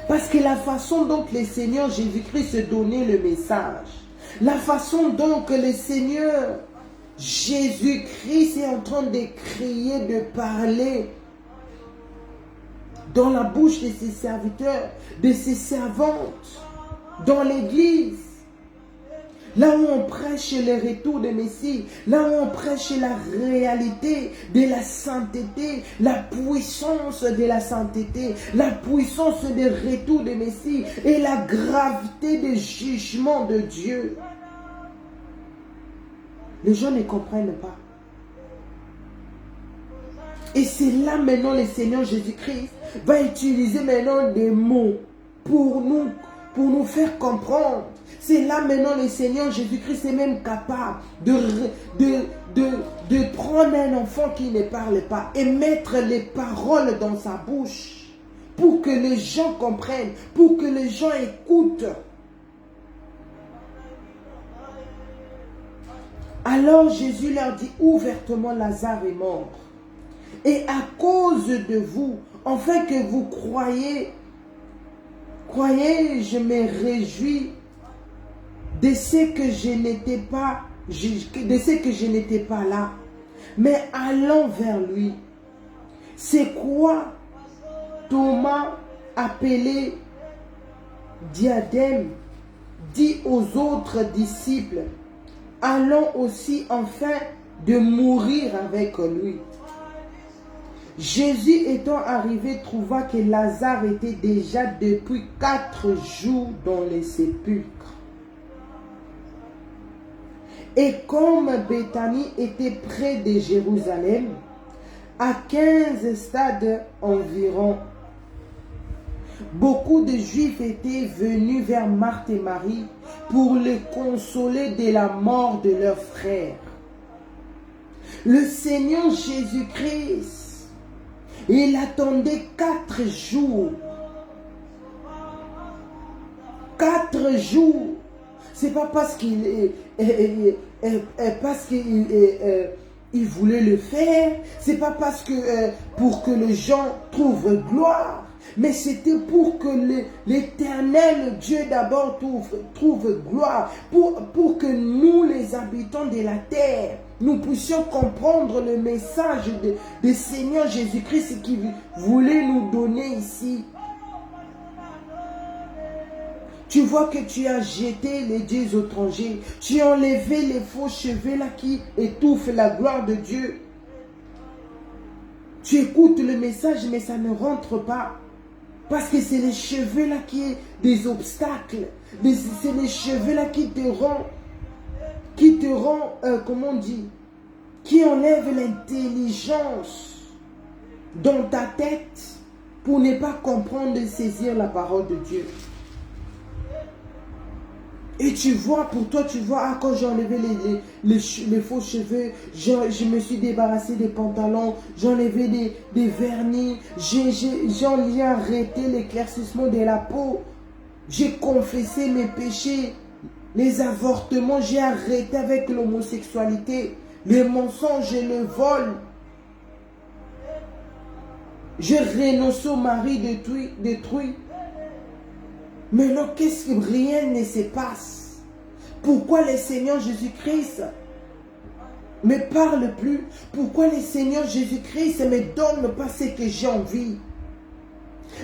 Parce que la façon dont le Seigneur Jésus-Christ se donnait le message, la façon dont le Seigneur Jésus-Christ est en train de crier, de parler dans la bouche de ses serviteurs, de ses servantes, dans l'église, là où on prêche le retour de Messie, là où on prêche la réalité de la sainteté, la puissance de la sainteté, la puissance du retour de Messie et la gravité des jugements de Dieu. Les gens ne comprennent pas. Et c'est là maintenant le Seigneur Jésus-Christ va utiliser maintenant des mots pour nous faire comprendre. C'est là maintenant le Seigneur Jésus-Christ est même capable de prendre un enfant qui ne parle pas et mettre les paroles dans sa bouche pour que les gens comprennent, pour que les gens écoutent. Alors Jésus leur dit ouvertement, Lazare est mort. Et à cause de vous, enfin que vous croyez, je me réjouis de ce que je n'étais pas là. Mais allons vers lui. C'est quoi Thomas, appelé Diadème, dit aux autres disciples, allons aussi enfin de mourir avec lui. Jésus étant arrivé trouva que Lazare était déjà depuis 4 jours dans les sépulcres. Et comme Béthanie était près de Jérusalem, à 15 stades environ, beaucoup de Juifs étaient venus vers Marthe et Marie pour les consoler de la mort de leur frère. Le Seigneur Jésus-Christ, il attendait 4 jours. 4 jours. C'est pas parce qu'il il voulait le faire. C'est pas parce que pour que les gens trouvent gloire. Mais c'était pour que l'Éternel Dieu d'abord trouve gloire. Pour que nous, les habitants de la terre, nous puissions comprendre le message de Seigneur Jésus-Christ qui voulait nous donner ici. Tu vois que tu as jeté les dieux étrangers. Tu as enlevé les faux cheveux là qui étouffent la gloire de Dieu. Tu écoutes le message mais ça ne rentre pas. Parce que c'est les cheveux là qui est des obstacles. C'est les cheveux là qui te rend, comment on dit, qui enlève l'intelligence dans ta tête pour ne pas comprendre et saisir la parole de Dieu. Et tu vois, pour toi, tu vois, quand j'ai enlevé les faux cheveux, je me suis débarrassé des pantalons, j'ai enlevé des vernis, j'ai arrêté l'éclaircissement de la peau, j'ai confessé mes péchés, les avortements, j'ai arrêté avec l'homosexualité, le mensonge et le vol. J'ai renoncé au mari détruit. Maintenant, qu'est-ce que rien ne se passe? Pourquoi le Seigneur Jésus-Christ ne me parle plus? Pourquoi le Seigneur Jésus-Christ ne me donne pas ce que j'ai envie?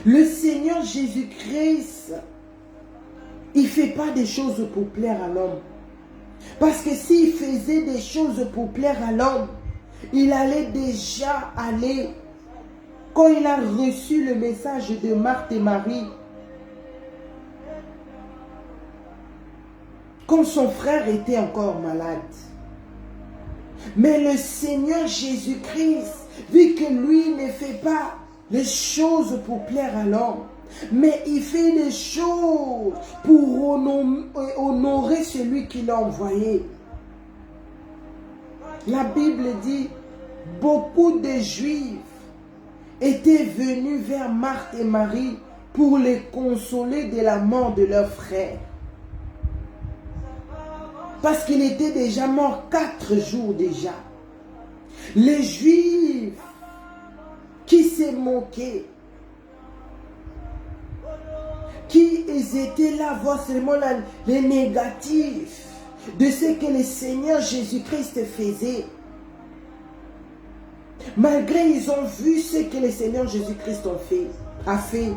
Le Seigneur Jésus-Christ, il ne fait pas des choses pour plaire à l'homme. Parce que s'il faisait des choses pour plaire à l'homme, il allait déjà aller. Quand il a reçu le message de Marthe et Marie, quand son frère était encore malade. Mais le Seigneur Jésus-Christ, vu que lui ne fait pas les choses pour plaire à l'homme, mais il fait les choses pour honorer celui qui l'a envoyé. La Bible dit, beaucoup de Juifs étaient venus vers Marthe et Marie pour les consoler de la mort de leur frère. Parce qu'il était déjà mort 4 jours déjà. Les Juifs qui s'est moqué, qui étaient là à voir seulement les négatifs de ce que le Seigneur Jésus-Christ faisait. Malgré ils ont vu ce que le Seigneur Jésus-Christ a fait.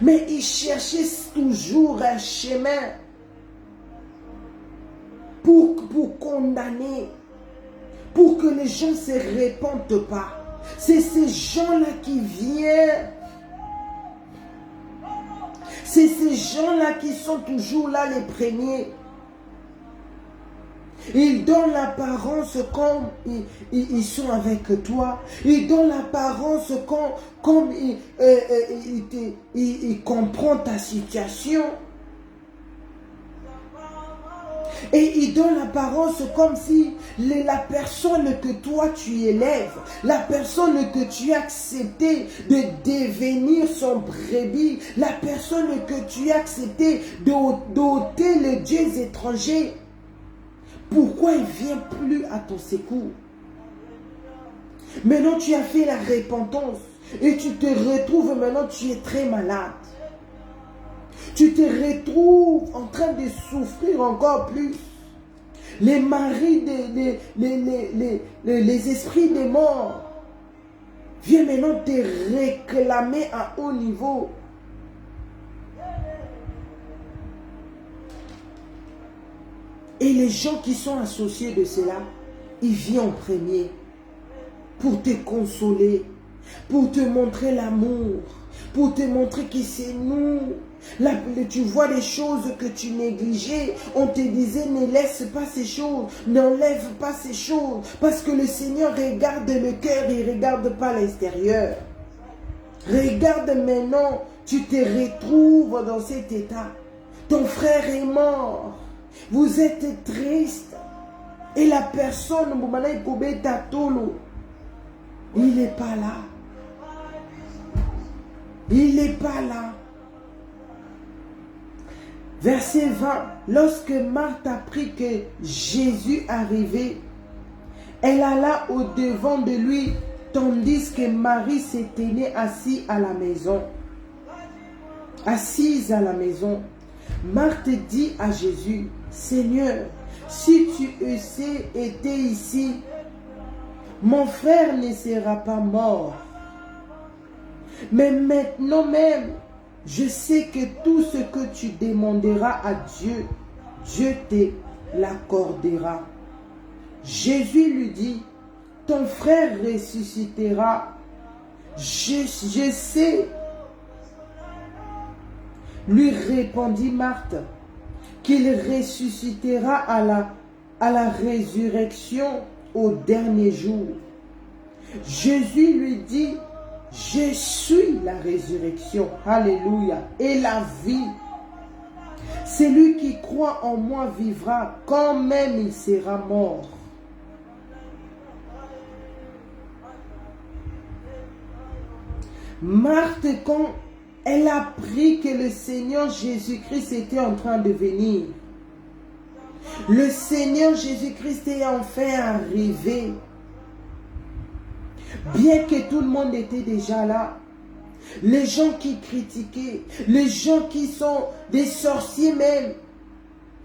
Mais ils cherchaient toujours un chemin pour condamner, pour que les gens ne se répandent pas. C'est ces gens-là qui viennent. C'est ces gens-là qui sont toujours là les premiers. Ils donnent l'apparence comme ils sont avec toi. Ils donnent l'apparence comme ils comprennent ta situation. Et il donne l'apparence comme si la personne que toi tu élèves, la personne que tu as accepté de devenir son brebis, la personne que tu as accepté d'ôter les dieux étrangers, pourquoi il ne vient plus à ton secours? Maintenant tu as fait la repentance et tu te retrouves maintenant, tu es très malade. Tu te retrouves en train de souffrir encore plus. Les maris, les esprits des morts viennent maintenant te réclamer à haut niveau. Et les gens qui sont associés de cela, ils viennent en premier pour te consoler, pour te montrer l'amour, pour te montrer que c'est nous. Là, tu vois des choses que tu négligeais. On te disait, ne laisse pas ces choses, n'enlève pas ces choses. Parce que le Seigneur regarde le cœur, il ne regarde pas l'extérieur. Regarde maintenant, tu te retrouves dans cet état. Ton frère est mort. Vous êtes triste. Et la personne, il n'est pas là. Il n'est pas là. Verset 20. Lorsque Marthe apprit que Jésus arrivait, elle alla au-devant de lui, tandis que Marie se tenait assise à la maison. Assise à la maison. Marthe dit à Jésus, Seigneur, si tu eussais été ici, mon frère ne sera pas mort. Mais maintenant même, je sais que tout ce que tu demanderas à Dieu, Dieu te l'accordera. Jésus lui dit, ton frère ressuscitera. Je sais. Lui répondit Marthe, qu'il ressuscitera à la résurrection au dernier jour. Jésus lui dit, je suis la résurrection, alléluia, et la vie. Celui qui croit en moi vivra quand même il sera mort. Marthe, quand elle a appris que le Seigneur Jésus-Christ était en train de venir, le Seigneur Jésus-Christ est enfin arrivé. Bien que tout le monde était déjà là, les gens qui critiquaient, les gens qui sont des sorciers même,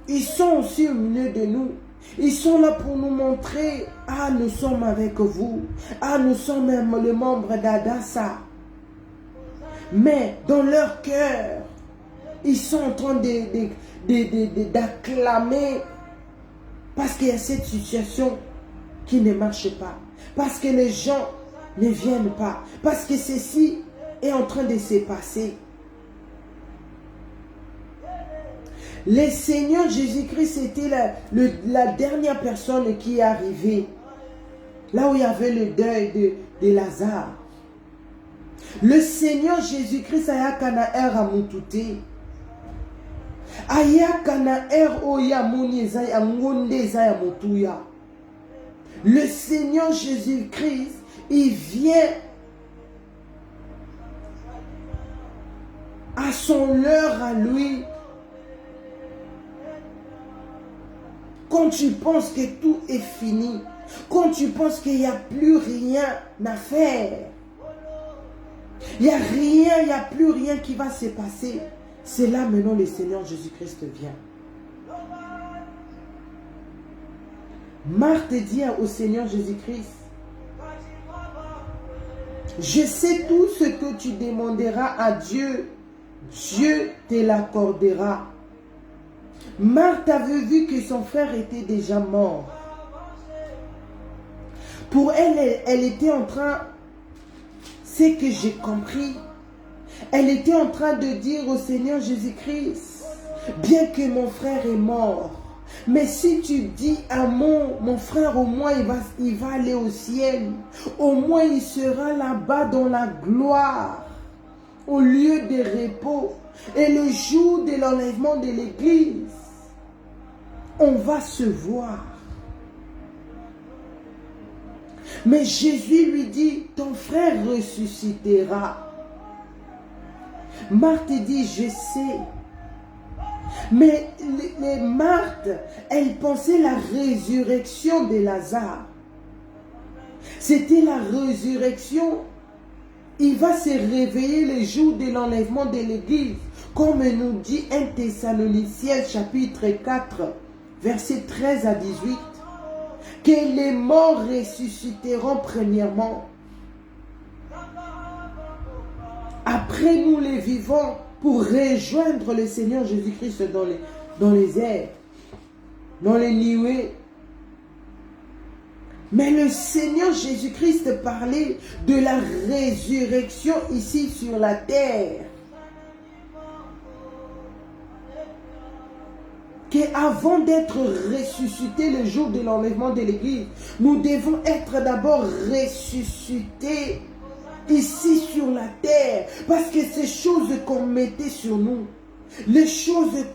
ils sont aussi au milieu de nous. Ils sont là pour nous montrer, ah nous sommes avec vous, ah nous sommes même les membres d'Adassa. Mais dans leur cœur, ils sont en train d'acclamer parce qu'il y a cette situation qui ne marche pas. Parce que les gens ne viennent pas. Parce que ceci est en train de se passer. Le Seigneur Jésus-Christ était la dernière personne qui est arrivée. Là où il y avait le deuil de Lazare. Le Seigneur Jésus-Christ a kana à Moutouté. Aya kana oya muniza ya ngonde za ya motuya. Le Seigneur Jésus-Christ, il vient à son heure à lui. Quand tu penses que tout est fini, quand tu penses qu'il n'y a plus rien à faire, il n'y a rien, il n'y a plus rien qui va se passer. C'est là maintenant le Seigneur Jésus-Christ vient. Marthe dit au Seigneur Jésus-Christ, je sais tout ce que tu demanderas à Dieu, Dieu te l'accordera. Marthe avait vu que son frère était déjà mort. Pour elle, elle était en train, c'est que j'ai compris, elle était en train de dire au Seigneur Jésus-Christ, bien que mon frère est mort, mais si tu dis à mon frère, au moins il va aller au ciel, au moins il sera là-bas dans la gloire, au lieu de repos. Et le jour de l'enlèvement de l'église, on va se voir. Mais Jésus lui dit, ton frère ressuscitera. Marthe dit, je sais. Mais Marthe, elle pensait la résurrection de Lazare. C'était la résurrection. Il va se réveiller le jour de l'enlèvement de l'église. Comme nous dit 1 Thessaloniciens chapitre 4, versets 13 à 18. Que les morts ressusciteront premièrement. Après nous les vivants pour rejoindre le Seigneur Jésus-Christ dans les airs, dans les nuées. Mais le Seigneur Jésus-Christ parlait de la résurrection ici sur la terre. Qu'avant d'être ressuscités le jour de l'enlèvement de l'église, nous devons être d'abord ressuscités ici sur la terre. Parce que ces choses qu'on mettait sur nous, les choses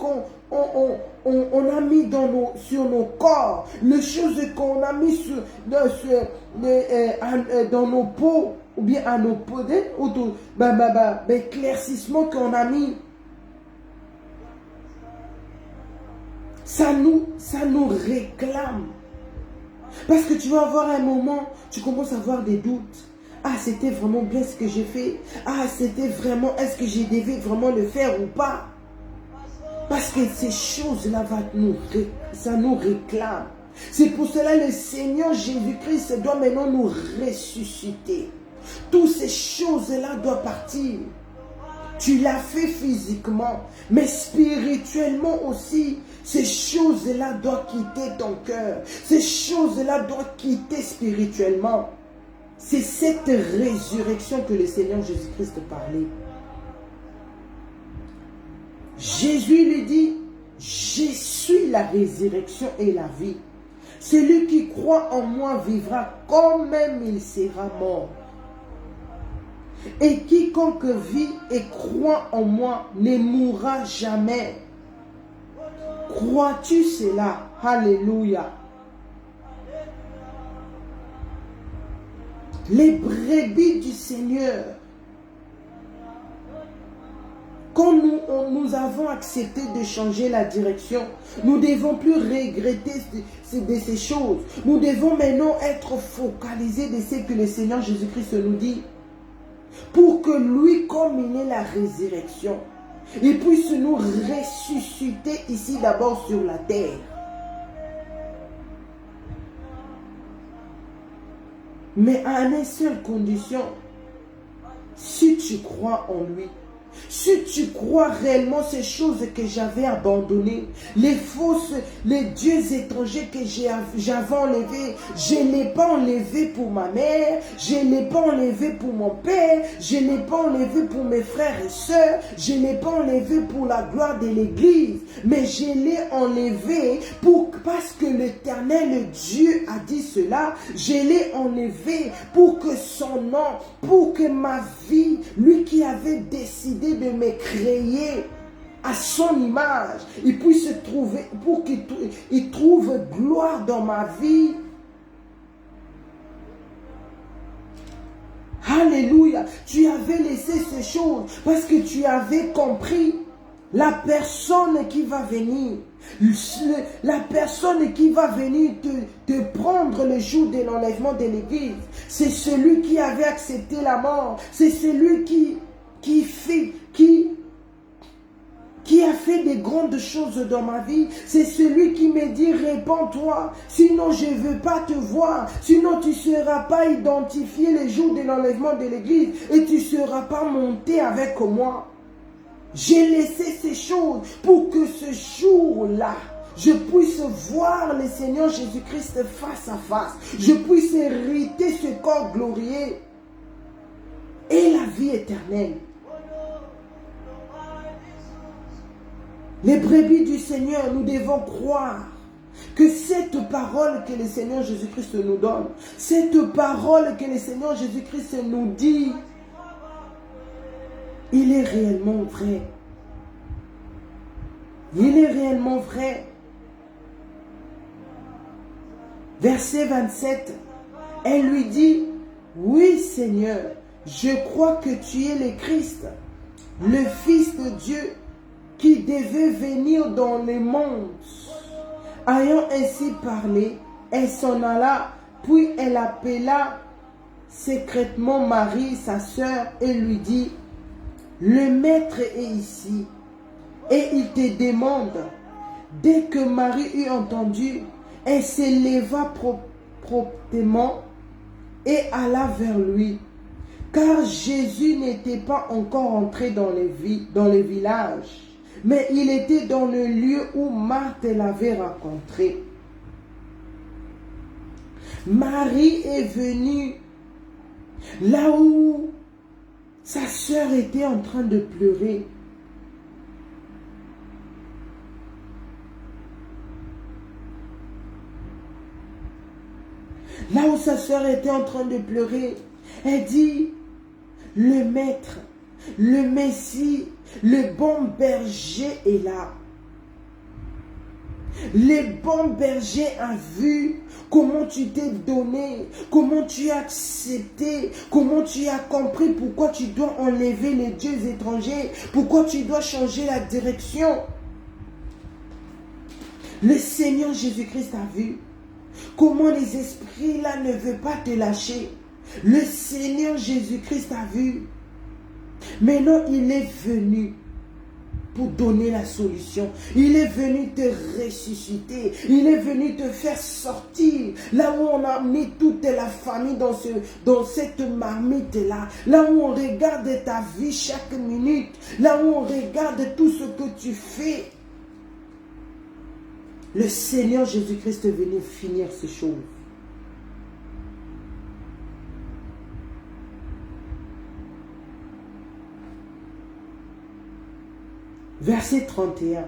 on a mis sur nos corps, les choses qu'on a mis dans nos peaux, ou bien à nos peaux, l'éclaircissement qu'on a mis, ça nous réclame. Parce que tu vas avoir un moment, tu commences à avoir des doutes. Ah, c'était vraiment bien ce que j'ai fait. Ah, c'était vraiment, est-ce que j'ai devais vraiment le faire ou pas? Parce que ces choses-là, ça nous réclame. C'est pour cela que le Seigneur Jésus-Christ doit maintenant nous ressusciter. Toutes ces choses-là doivent partir. Tu l'as fait physiquement, mais spirituellement aussi, ces choses-là doivent quitter ton cœur. Ces choses-là doivent quitter spirituellement. C'est cette résurrection que le Seigneur Jésus-Christ parlait. Jésus lui dit, je suis la résurrection et la vie. Celui qui croit en moi vivra quand même il sera mort. Et quiconque vit et croit en moi ne mourra jamais. Crois-tu cela? Alléluia. Les brebis du Seigneur, quand nous avons accepté de changer la direction, nous ne devons plus regretter de ces choses. Nous devons maintenant être focalisés de ce que le Seigneur Jésus-Christ nous dit. Pour que lui, comme il est la résurrection, il puisse nous ressusciter ici d'abord sur la terre. Mais à une seule condition, si tu crois en lui, si tu crois réellement ces choses que j'avais abandonnées, les dieux étrangers que j'avais enlevés, je ne l'ai pas enlevé pour ma mère, je ne l'ai pas enlevé pour mon père, je ne l'ai pas enlevé pour mes frères et sœurs, je ne l'ai pas enlevé pour la gloire de l'église, mais je l'ai enlevé parce que l'Éternel Dieu a dit cela, je l'ai enlevé pour que son nom, pour que ma vie, lui qui avait décidé de me créer à son image, il puisse trouver, pour qu'il trouve gloire dans ma vie. Alléluia. Tu avais laissé ces choses parce que tu avais compris la personne qui va venir. La personne qui va venir te prendre le jour de l'enlèvement de l'église, c'est celui qui avait accepté la mort. C'est celui qui a fait des grandes choses dans ma vie. C'est celui qui me dit, répands-toi, sinon je ne veux pas te voir, sinon tu ne seras pas identifié le jour de l'enlèvement de l'église et tu ne seras pas monté avec moi. J'ai laissé ces choses pour que ce jour-là, je puisse voir le Seigneur Jésus-Christ face à face. Je puisse hériter ce corps glorieux et la vie éternelle. Les brebis du Seigneur, nous devons croire que cette parole que le Seigneur Jésus-Christ nous donne, cette parole que le Seigneur Jésus-Christ nous dit, il est réellement vrai. Il est réellement vrai. Verset 27, elle lui dit, oui Seigneur, je crois que tu es le Christ, le Fils de Dieu, qui devait venir dans le monde. Ayant ainsi parlé, elle s'en alla, puis elle appela secrètement Marie, sa sœur, et lui dit, le maître est ici, et il te demande. Dès que Marie eut entendu, elle s'éleva promptement et alla vers lui, car Jésus n'était pas encore entré dans les villages, mais il était dans le lieu où Marthe l'avait rencontré. Marie est venue là où sa sœur était en train de pleurer. Là où sa sœur était en train de pleurer, elle dit, le maître, le Messie, le bon berger est là. Les bons bergers ont vu comment tu t'es donné, comment tu as accepté, comment tu as compris pourquoi tu dois enlever les dieux étrangers, pourquoi tu dois changer la direction. Le Seigneur Jésus-Christ a vu comment les esprits là ne veulent pas te lâcher. Le Seigneur Jésus-Christ a vu. Maintenant, il est venu pour donner la solution. Il est venu te ressusciter. Il est venu te faire sortir. Là où on a mis toute la famille dans cette marmite-là. Là où on regarde ta vie chaque minute. Là où on regarde tout ce que tu fais. Le Seigneur Jésus-Christ est venu finir ces choses. Verset 31.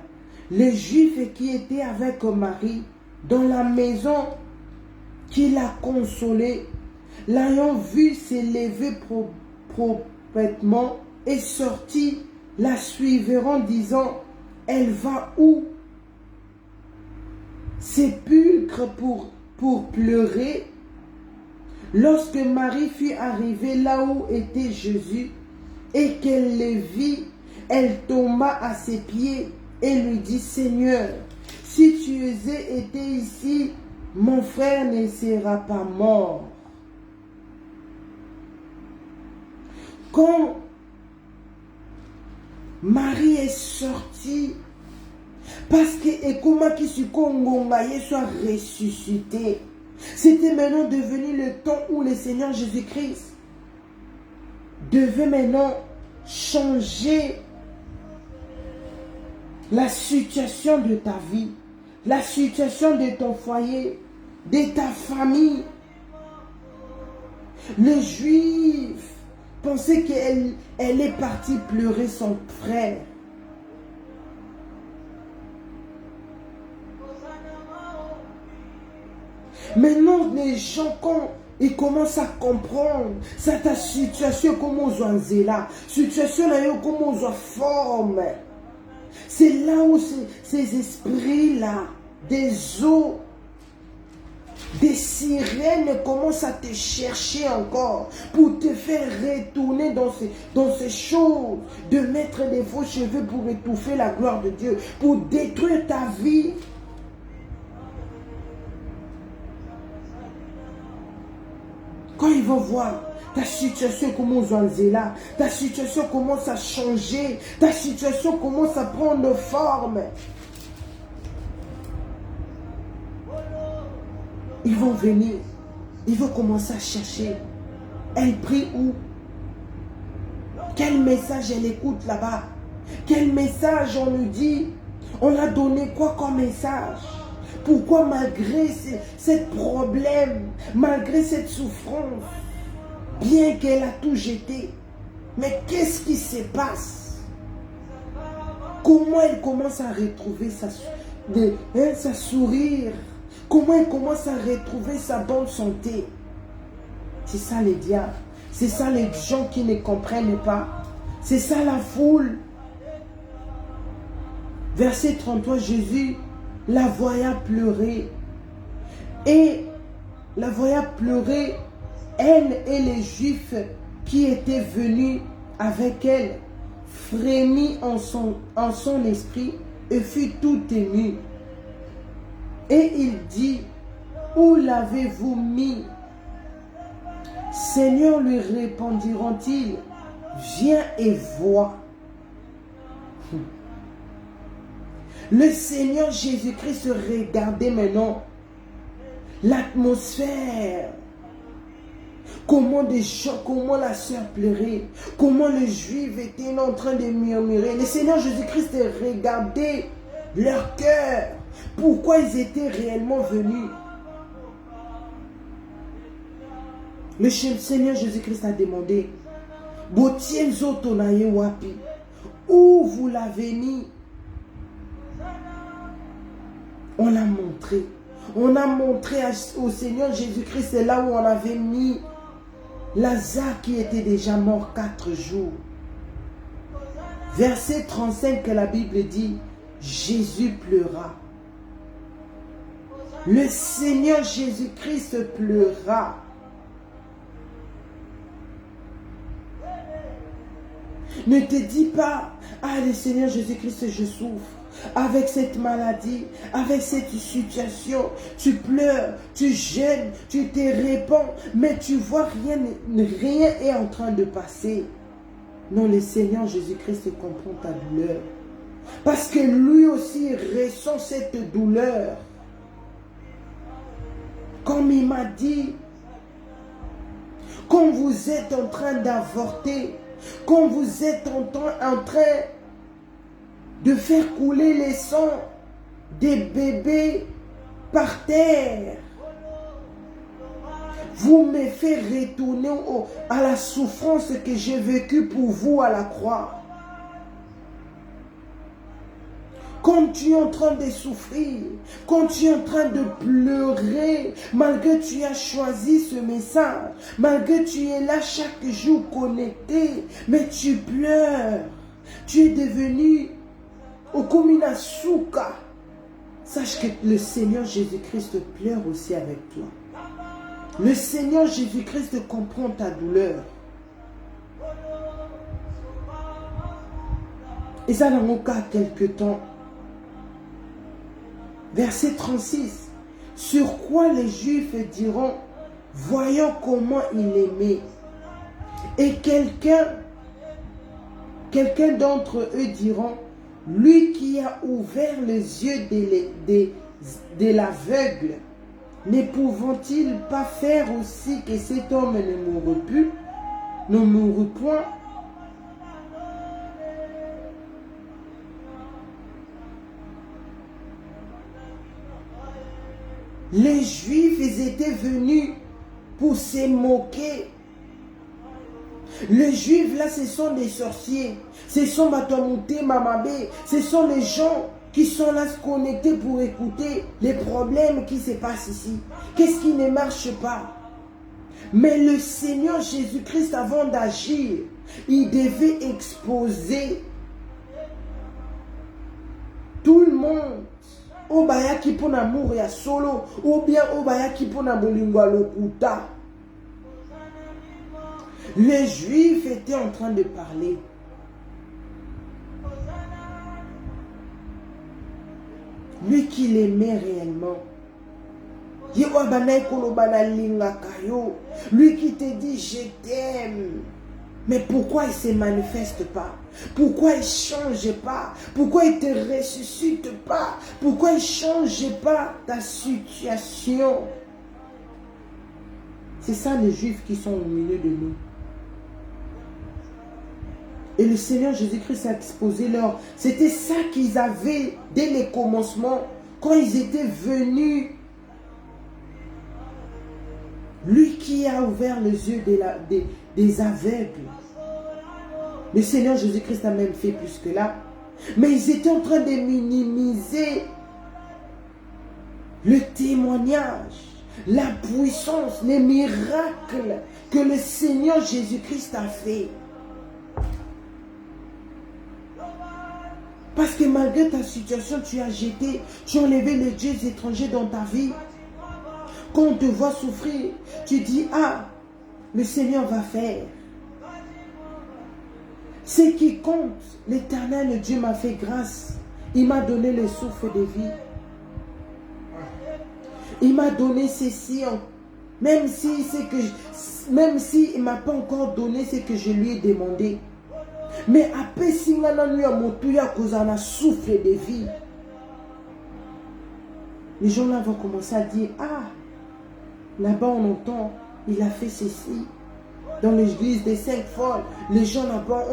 Les Juifs qui étaient avec Marie dans la maison qui l'a consolée, l'ayant vu s'élever proprement et sorti, la suivront disant, elle va où? Sépulcre pour pleurer. Lorsque Marie fut arrivée là où était Jésus et qu'elle le vit, elle tomba à ses pieds et lui dit, Seigneur, si tu avais été ici, mon frère ne sera pas mort. Quand Marie est sortie, parce que Ekoma Kisukongongaye soit ressuscité, c'était maintenant devenu le temps où le Seigneur Jésus-Christ devait maintenant changer la situation de ta vie, la situation de ton foyer, de ta famille. Les Juifs pensaient qu'elle est partie pleurer son frère. Maintenant, les gens, quand ils commencent à comprendre, c'est ta situation, comment on doit là, situation là, comment on doit former. C'est là où ces esprits-là, des eaux, des sirènes commencent à te chercher encore pour te faire retourner dans ces choses, de mettre des faux cheveux pour étouffer la gloire de Dieu, pour détruire ta vie. Quand ils vont voir ta situation commence à là, ta situation commence à changer, ta situation commence à prendre forme. Ils vont venir, ils vont commencer à chercher. Elle prie où? Quel message elle écoute là-bas? Quel message on nous dit? On a donné quoi comme message? Pourquoi malgré ce problème, malgré cette souffrance, bien qu'elle a tout jeté, mais qu'est-ce qui se passe? Comment elle commence à retrouver sa sourire? Comment elle commence à retrouver sa bonne santé? C'est ça les diables. C'est ça les gens qui ne comprennent pas. C'est ça la foule. Verset 33, Jésus la voyant pleurer. Et la voyant pleurer, elle et les Juifs qui étaient venus avec elle frémit en son esprit et fut tout ému. Et il dit, où l'avez-vous mis? Seigneur, lui répondiront-ils, viens et vois. Le Seigneur Jésus-Christ regardait maintenant l'atmosphère. Comment des gens, comment la sœur pleurait, comment les Juifs étaient en train de murmurer. Le Seigneur Jésus-Christ regardait leur cœur. Pourquoi ils étaient réellement venus? Le Seigneur Jésus-Christ a demandé, où vous l'avez mis? On l'a montré. On a montré au Seigneur Jésus-Christ, c'est là où on avait mis Lazare qui était déjà mort 4 jours. Verset 35 que la Bible dit, Jésus pleura. Le Seigneur Jésus-Christ pleura. Ne te dis pas, ah le Seigneur Jésus-Christ, je souffre avec cette maladie, avec cette situation. Tu pleures, tu gênes, tu te répands, mais tu vois rien est en train de passer. Non, le Seigneur Jésus-Christ comprend ta douleur. Parce que lui aussi ressent cette douleur. Comme il m'a dit, quand vous êtes en train d'avorter, quand vous êtes en train de faire couler les sangs des bébés par terre, vous me faites retourner à la souffrance que j'ai vécue pour vous à la croix. Quand tu es en train de souffrir, quand tu es en train de pleurer, malgré que tu as choisi ce message, malgré que tu es là chaque jour connecté, mais tu pleures, tu es devenu comme une souka. Sache que le Seigneur Jésus-Christ pleure aussi avec toi. Le Seigneur Jésus-Christ comprend ta douleur. Et ça dans mon cas quelque temps. Verset 36. Sur quoi les Juifs diront, voyons comment il aimait. Et quelqu'un d'entre eux diront, lui qui a ouvert les yeux de l'aveugle, ne pouvant-il pas faire aussi que cet homme ne mourut point? Les Juifs, ils étaient venus pour se moquer. Les Juifs, là, ce sont des sorciers. Ce sont Batomouté, Mamabé. Ce sont les gens qui sont là connectés pour écouter les problèmes qui se passent ici. Qu'est-ce qui ne marche pas? Mais le Seigneur Jésus-Christ, avant d'agir, il devait exposer tout le monde. Obayaki pour l'amour ya solo, ou bien obayaki pour la bolingwa lokuta. Les Juifs étaient en train de parler. Lui qui l'aimait réellement. Lui qui te dit je t'aime. Mais pourquoi il ne se manifeste pas? Pourquoi il ne change pas? Pourquoi il ne te ressuscite pas? Pourquoi il ne change pas ta situation? C'est ça les Juifs qui sont au milieu de nous. Et le Seigneur Jésus-Christ a exposé leur... C'était ça qu'ils avaient dès le commencement, quand ils étaient venus. Lui qui a ouvert les yeux des aveugles. Le Seigneur Jésus-Christ a même fait plus que là. Mais ils étaient en train de minimiser le témoignage, la puissance, les miracles que le Seigneur Jésus-Christ a fait. Parce que malgré ta situation, tu as jeté, tu as enlevé les dieux étrangers dans ta vie. Quand on te voit souffrir, tu dis, ah, le Seigneur va faire. Ce qui compte, l'Éternel Dieu m'a fait grâce. Il m'a donné le souffle de vie. Il m'a donné ceci, même si il ne m'a pas encore donné ce que je lui ai demandé. Mais après, si on a eu un souffle de vie, les gens là vont commencer à dire, ah, là-bas on entend, il a fait ceci. Dans l'église des 5 folles, les gens là-bas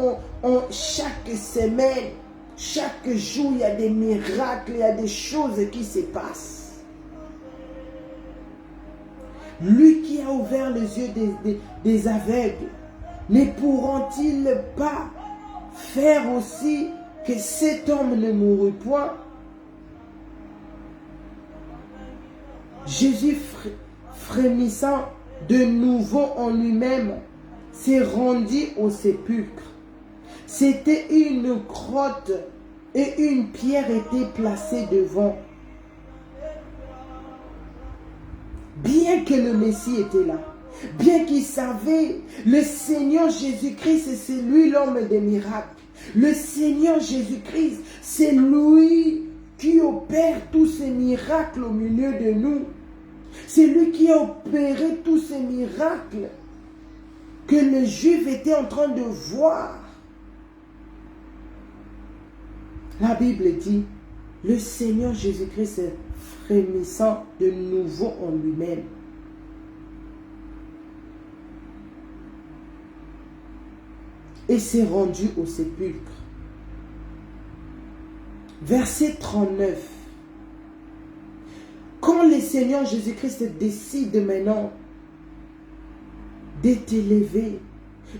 ont chaque semaine, chaque jour, il y a des miracles, il y a des choses qui se passent. Lui qui a ouvert les yeux des aveugles, ne pourront-ils pas faire aussi que cet homme ne mourut point? Jésus frémissant de nouveau en lui-même, s'est rendu au sépulcre. C'était une grotte et une pierre était placée devant. que le Messie était là. Bien qu'il savait, le Seigneur Jésus-Christ, c'est lui l'homme des miracles. Le Seigneur Jésus-Christ, c'est lui qui opère tous ces miracles au milieu de nous. C'est lui qui a opéré tous ces miracles que les Juifs étaient en train de voir. La Bible dit, le Seigneur Jésus-Christ est frémissant de nouveau en lui-même. Et s'est rendu au sépulcre. Verset 39. Quand le Seigneur Jésus-Christ décide maintenant de t'élever,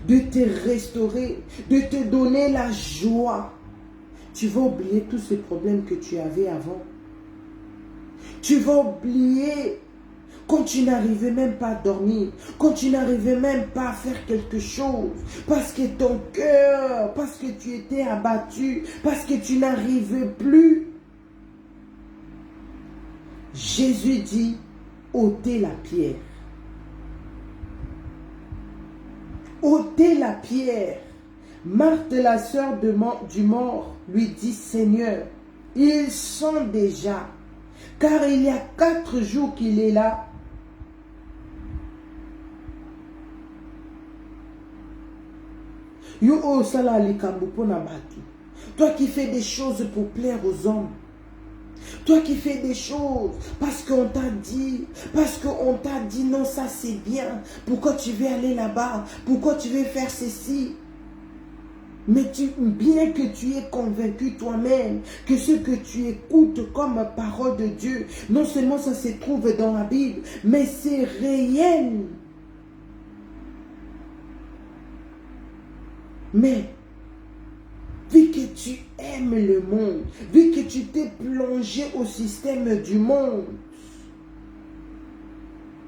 de te restaurer, de te donner la joie, tu vas oublier tous ces problèmes que tu avais avant. Tu vas oublier quand tu n'arrivais même pas à dormir, quand tu n'arrivais même pas à faire quelque chose, parce que ton cœur, parce que tu étais abattu, parce que tu n'arrivais plus. Jésus dit, ôtez la pierre. Ôtez la pierre. Marthe, la sœur du mort, lui dit, Seigneur, ils sont déjà, car il y a 4 jours qu'il est là. Toi qui fais des choses pour plaire aux hommes, toi qui fais des choses parce qu'on t'a dit, non, ça c'est bien, pourquoi tu veux aller là-bas, pourquoi tu veux faire ceci. Mais bien que tu aies convaincu toi-même que ce que tu écoutes comme parole de Dieu, non seulement ça se trouve dans la Bible, mais c'est réel. Mais, vu que tu aimes le monde, vu que tu t'es plongé au système du monde,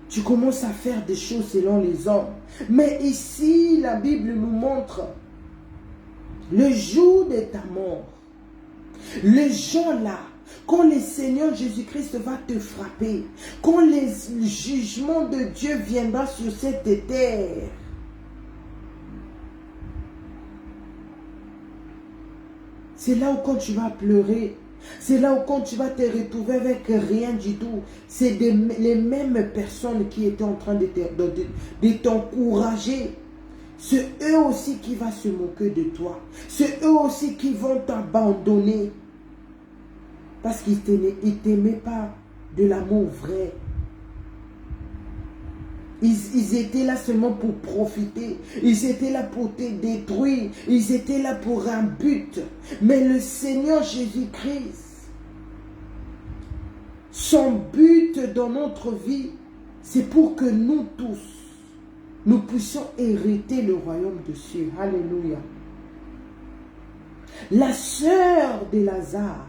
tu commences à faire des choses selon les hommes. Mais ici, la Bible nous montre le jour de ta mort. Les gens là, quand le Seigneur Jésus-Christ va te frapper, quand le jugement de Dieu viendra sur cette terre, c'est là où quand tu vas pleurer, c'est là où quand tu vas te retrouver avec rien du tout. C'est les mêmes personnes qui étaient en train de t'encourager. C'est eux aussi qui vont se moquer de toi. C'est eux aussi qui vont t'abandonner. Parce qu'ils ne t'aimaient pas de l'amour vrai. Ils étaient là seulement pour profiter. Ils étaient là pour te détruire. Ils étaient là pour un but. Mais le Seigneur Jésus-Christ, son but dans notre vie, c'est pour que nous tous, nous puissions hériter le royaume de Dieu. Alléluia. La sœur de Lazare,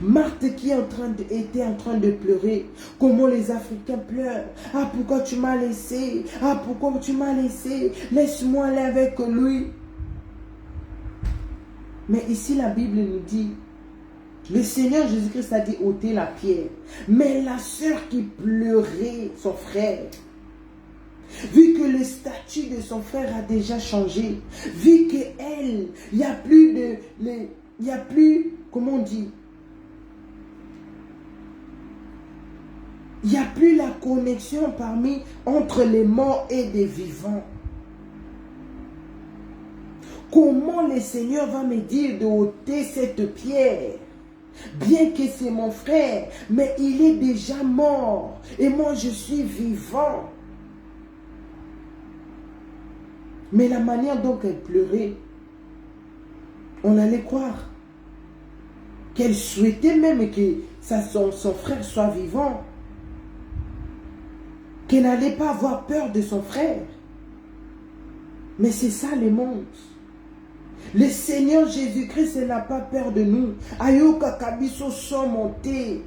Marthe qui était en train de pleurer, comment les Africains pleurent. Ah, pourquoi tu m'as laissé? Ah, pourquoi tu m'as laissé? Laisse-moi aller avec lui. Mais ici, la Bible nous dit, le Seigneur Jésus-Christ a dit ôter la pierre. Mais la sœur qui pleurait, son frère, vu que le statut de son frère a déjà changé, vu qu'elle, il n'y a plus, comment on dit, il n'y a plus la connexion entre les morts et les vivants. Comment le Seigneur va me dire de ôter cette pierre? Bien que c'est mon frère, mais il est déjà mort. Et moi, je suis vivant. Mais la manière dont elle pleurait, on allait croire qu'elle souhaitait même que son frère soit vivant. Qu'elle n'allait pas avoir peur de son frère. Mais c'est ça le monde. Le Seigneur Jésus-Christ n'a pas peur de nous. Ayoka kabiso sont montés.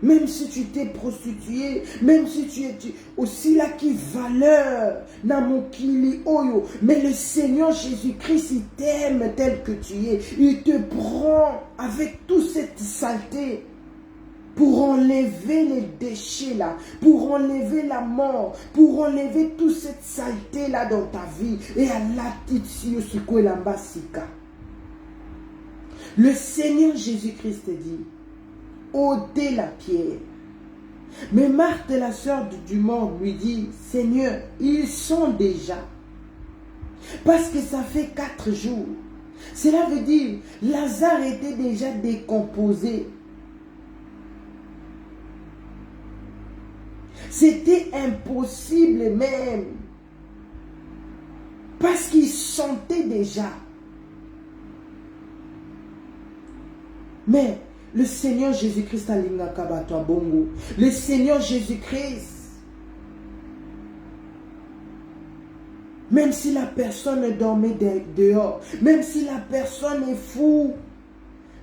Même si tu t'es prostitué, même si tu es aussi là qui valeur, namokili oyo. Mais le Seigneur Jésus-Christ, il t'aime tel que tu es. Il te prend avec toute cette saleté. pour enlever les déchets là, pour enlever la mort, pour enlever toute cette saleté là dans ta vie. Et à l'attitude sur la basika. Le Seigneur Jésus-Christ dit, ôtez la pierre. Mais Marthe, la sœur du mort, lui dit, Seigneur, ils sont déjà. Parce que ça fait 4 jours. Cela veut dire, Lazare était déjà décomposé. C'était impossible même. Parce qu'il sentait déjà. Mais le Seigneur Jésus-Christ a l'ingakabatwa bongo. Le Seigneur Jésus-Christ, même si la personne dormait dehors, même si la personne est fou,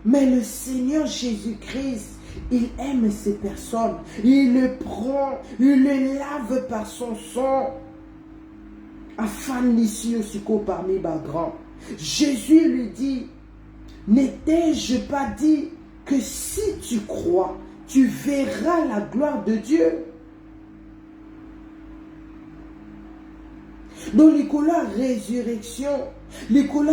mais le Seigneur Jésus-Christ, il aime ces personnes. Il le prend, il le lave par son sang. Afin d'ici aussi parmi les grands. Jésus lui dit, n'étais-je pas dit que si tu crois, tu verras la gloire de Dieu? Donc, l'écola résurrection, l'écola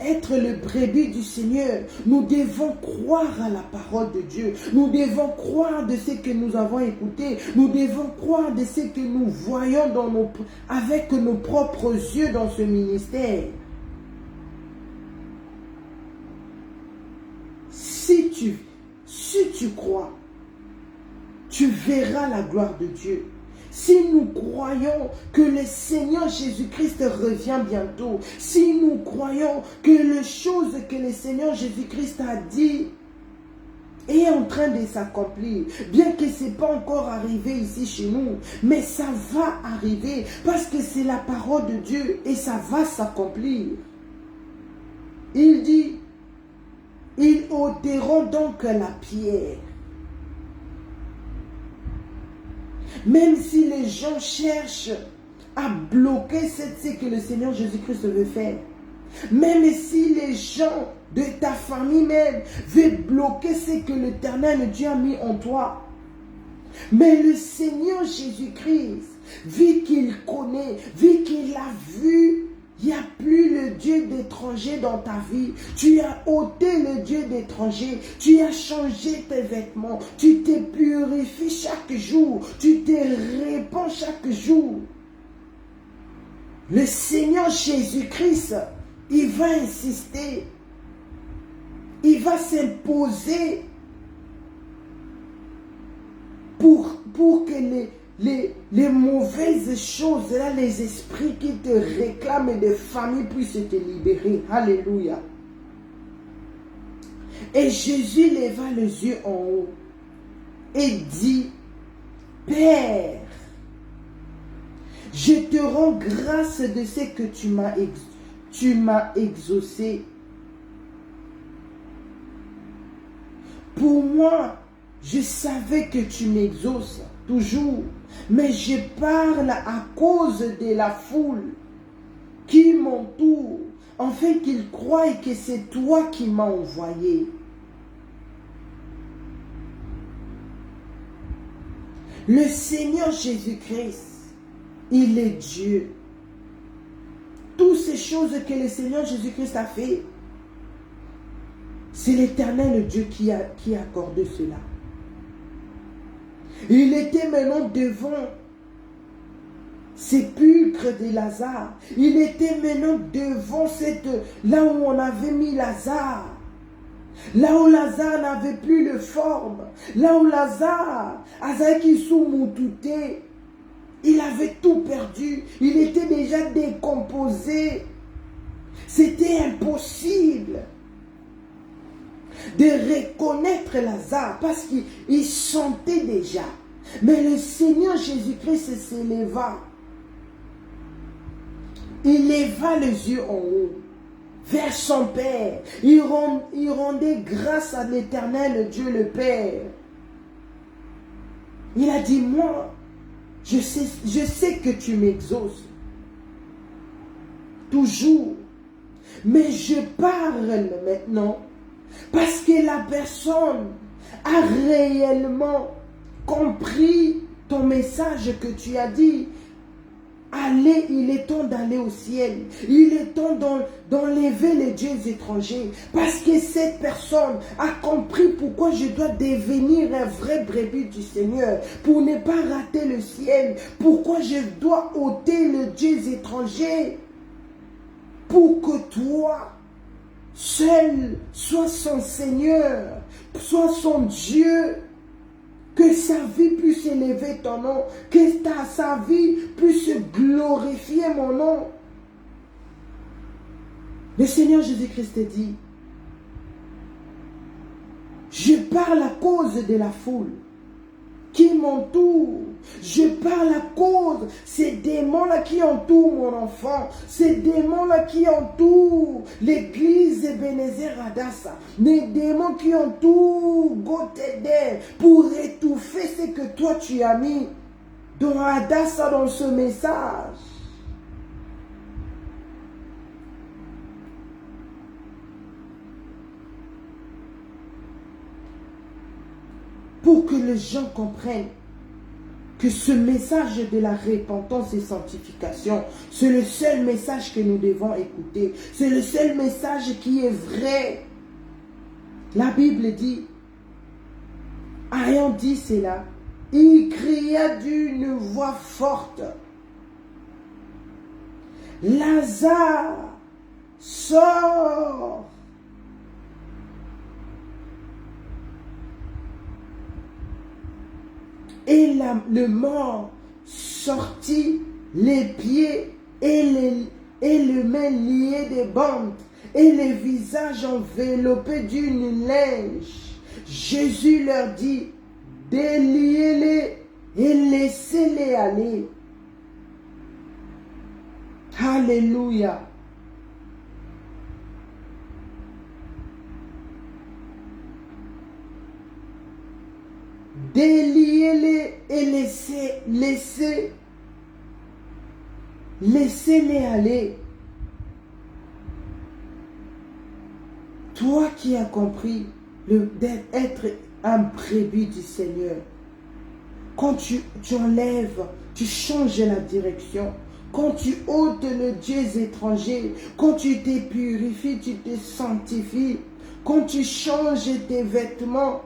être le brebis du Seigneur, nous devons croire à la parole de Dieu. Nous devons croire de ce que nous avons écouté. Nous devons croire de ce que nous voyons avec nos propres yeux dans ce ministère. Si tu crois, tu verras la gloire de Dieu. Si nous croyons que le Seigneur Jésus-Christ revient bientôt, si nous croyons que les choses que le Seigneur Jésus-Christ a dit est en train de s'accomplir, bien que ce n'est pas encore arrivé ici chez nous, mais ça va arriver parce que c'est la parole de Dieu et ça va s'accomplir. Il dit, ils ôteront donc la pierre. Même si les gens cherchent à bloquer ce que le Seigneur Jésus-Christ veut faire, même si les gens de ta famille même veulent bloquer ce que l'Éternel Dieu a mis en toi, mais le Seigneur Jésus-Christ, vu qu'il connaît, vu qu'il a vu, il n'y a plus le Dieu d'étranger dans ta vie. Tu as ôté le Dieu d'étranger. Tu as changé tes vêtements. Tu te purifies chaque jour. Tu te répands chaque jour. Le Seigneur Jésus-Christ, il va insister. Il va s'imposer pour que les mauvaises choses, là, les esprits qui te réclament de famille puissent te libérer. Alléluia. Et Jésus leva les yeux en haut et dit, Père, je te rends grâce de ce que tu m'as exaucé. Pour moi, je savais que tu m'exauces toujours, mais je parle à cause de la foule qui m'entoure, afin qu'ils croient que c'est toi qui m'as envoyé. Le Seigneur Jésus-Christ, il est Dieu. Toutes ces choses que le Seigneur Jésus-Christ a fait, c'est l'Éternel Dieu qui a accordé cela. Il était maintenant devant sépulcre de Lazare. Il était maintenant devant là où on avait mis Lazare. Là où Lazare n'avait plus de forme. Là où Lazare, Azaki Soumoutouté, il avait tout perdu. Il était déjà décomposé. C'était impossible de reconnaître Lazare parce qu'il sentait déjà. Mais le Seigneur Jésus-Christ s'éleva. Il leva les yeux en haut vers son Père. Il rendait grâce à l'Éternel Dieu le Père. Il a dit, moi, je sais que tu m'exauces. Toujours. Mais je parle maintenant parce que la personne a réellement compris ton message que tu as dit. Allez, il est temps d'aller au ciel. Il est temps d'enlever les dieux étrangers. Parce que cette personne a compris pourquoi je dois devenir un vrai brebis du Seigneur. Pour ne pas rater le ciel. Pourquoi je dois ôter les dieux étrangers. Pour que toi, seul, sois son Seigneur. Sois son Dieu. Que sa vie puisse élever ton nom. Que sa vie puisse glorifier mon nom. Le Seigneur Jésus-Christ dit, je parle à cause de la foule qui m'entoure. Je parle à cause ces démons-là qui entourent mon enfant, ces démons-là qui entourent l'église Ebenezer Adassa, les démons qui entourent Goteder pour étouffer ce que toi tu as mis dans Adassa, dans ce message. Pour que les gens comprennent que ce message de la repentance et sanctification, c'est le seul message que nous devons écouter. C'est le seul message qui est vrai. La Bible dit, ayant dit cela, il cria d'une voix forte, Lazare, sors! Et le mort sortit, les pieds et les mains liés des bandes, et les visages enveloppés d'une linge. Jésus leur dit, déliez-les et laissez-les aller. Alléluia. Déliez-les et laissez-les aller. Toi qui as compris d'être un brebis du Seigneur, quand tu enlèves, tu changes la direction, quand tu ôtes le Dieu étranger, quand tu te purifies, tu te sanctifies, quand tu changes tes vêtements,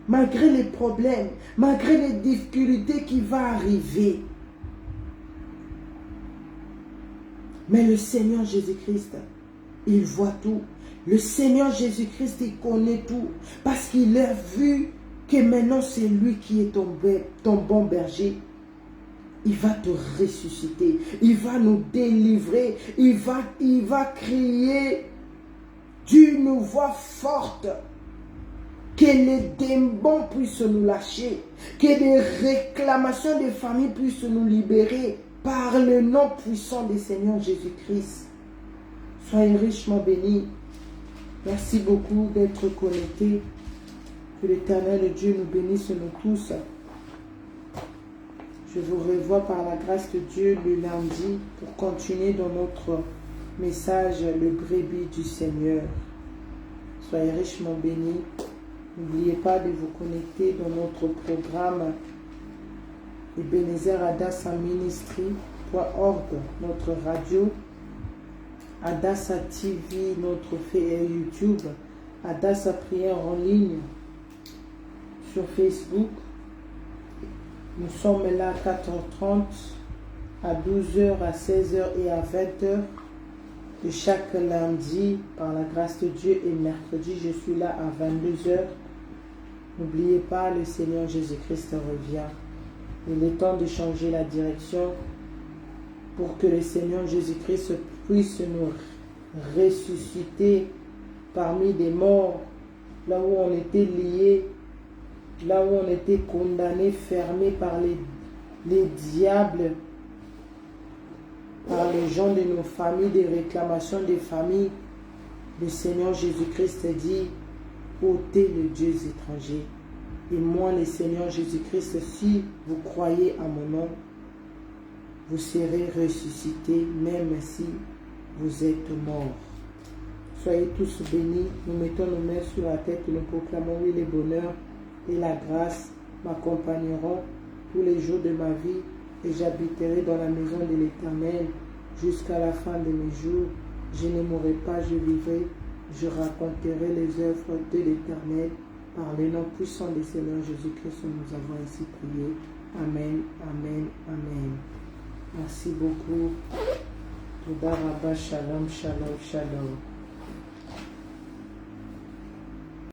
malgré les problèmes, malgré les difficultés qui vont arriver. Mais le Seigneur Jésus-Christ, il voit tout. Le Seigneur Jésus-Christ, il connaît tout. Parce qu'il a vu que maintenant c'est lui qui est ton bon berger. Il va te ressusciter. Il va nous délivrer. Il va crier d'une voix forte. Que les démons puissent nous lâcher. Que les réclamations des familles puissent nous libérer. Par le nom puissant du Seigneur Jésus-Christ. Soyez richement bénis. Merci beaucoup d'être connectés. Que l'Éternel Dieu nous bénisse nous tous. Je vous revois par la grâce de Dieu le lundi pour continuer dans notre message, le brebis du Seigneur. Soyez richement bénis. N'oubliez pas de vous connecter dans notre programme Ebenezer Adassa Ministry.org, notre radio, Adassa TV, notre YouTube, Adassa Prière en ligne sur Facebook. Nous sommes là à 4h30, à 12h, à 16h et à 20h de chaque lundi par la grâce de Dieu, et mercredi je suis là à 22h. N'oubliez pas, le Seigneur Jésus-Christ revient. Il est temps de changer la direction pour que le Seigneur Jésus-Christ puisse nous ressusciter parmi des morts, là où on était liés, là où on était condamné, fermé par les diables, par les gens de nos familles, des réclamations des familles. Le Seigneur Jésus-Christ dit, ôtez le Dieu étranger. Et moi, le Seigneur Jésus-Christ, si vous croyez à mon nom, vous serez ressuscités, même si vous êtes morts. Soyez tous bénis. Nous mettons nos mains sur la tête et nous proclamons, oui, le bonheur et la grâce m'accompagneront tous les jours de ma vie et j'habiterai dans la maison de l'Éternel jusqu'à la fin de mes jours. Je ne mourrai pas, je vivrai. Je raconterai les œuvres de l'Éternel. Par le nom puissant du Seigneur Jésus-Christ, nous avons ainsi prié. Amen, amen, amen. Merci beaucoup. Toda Rabba, shalom, shalom, shalom.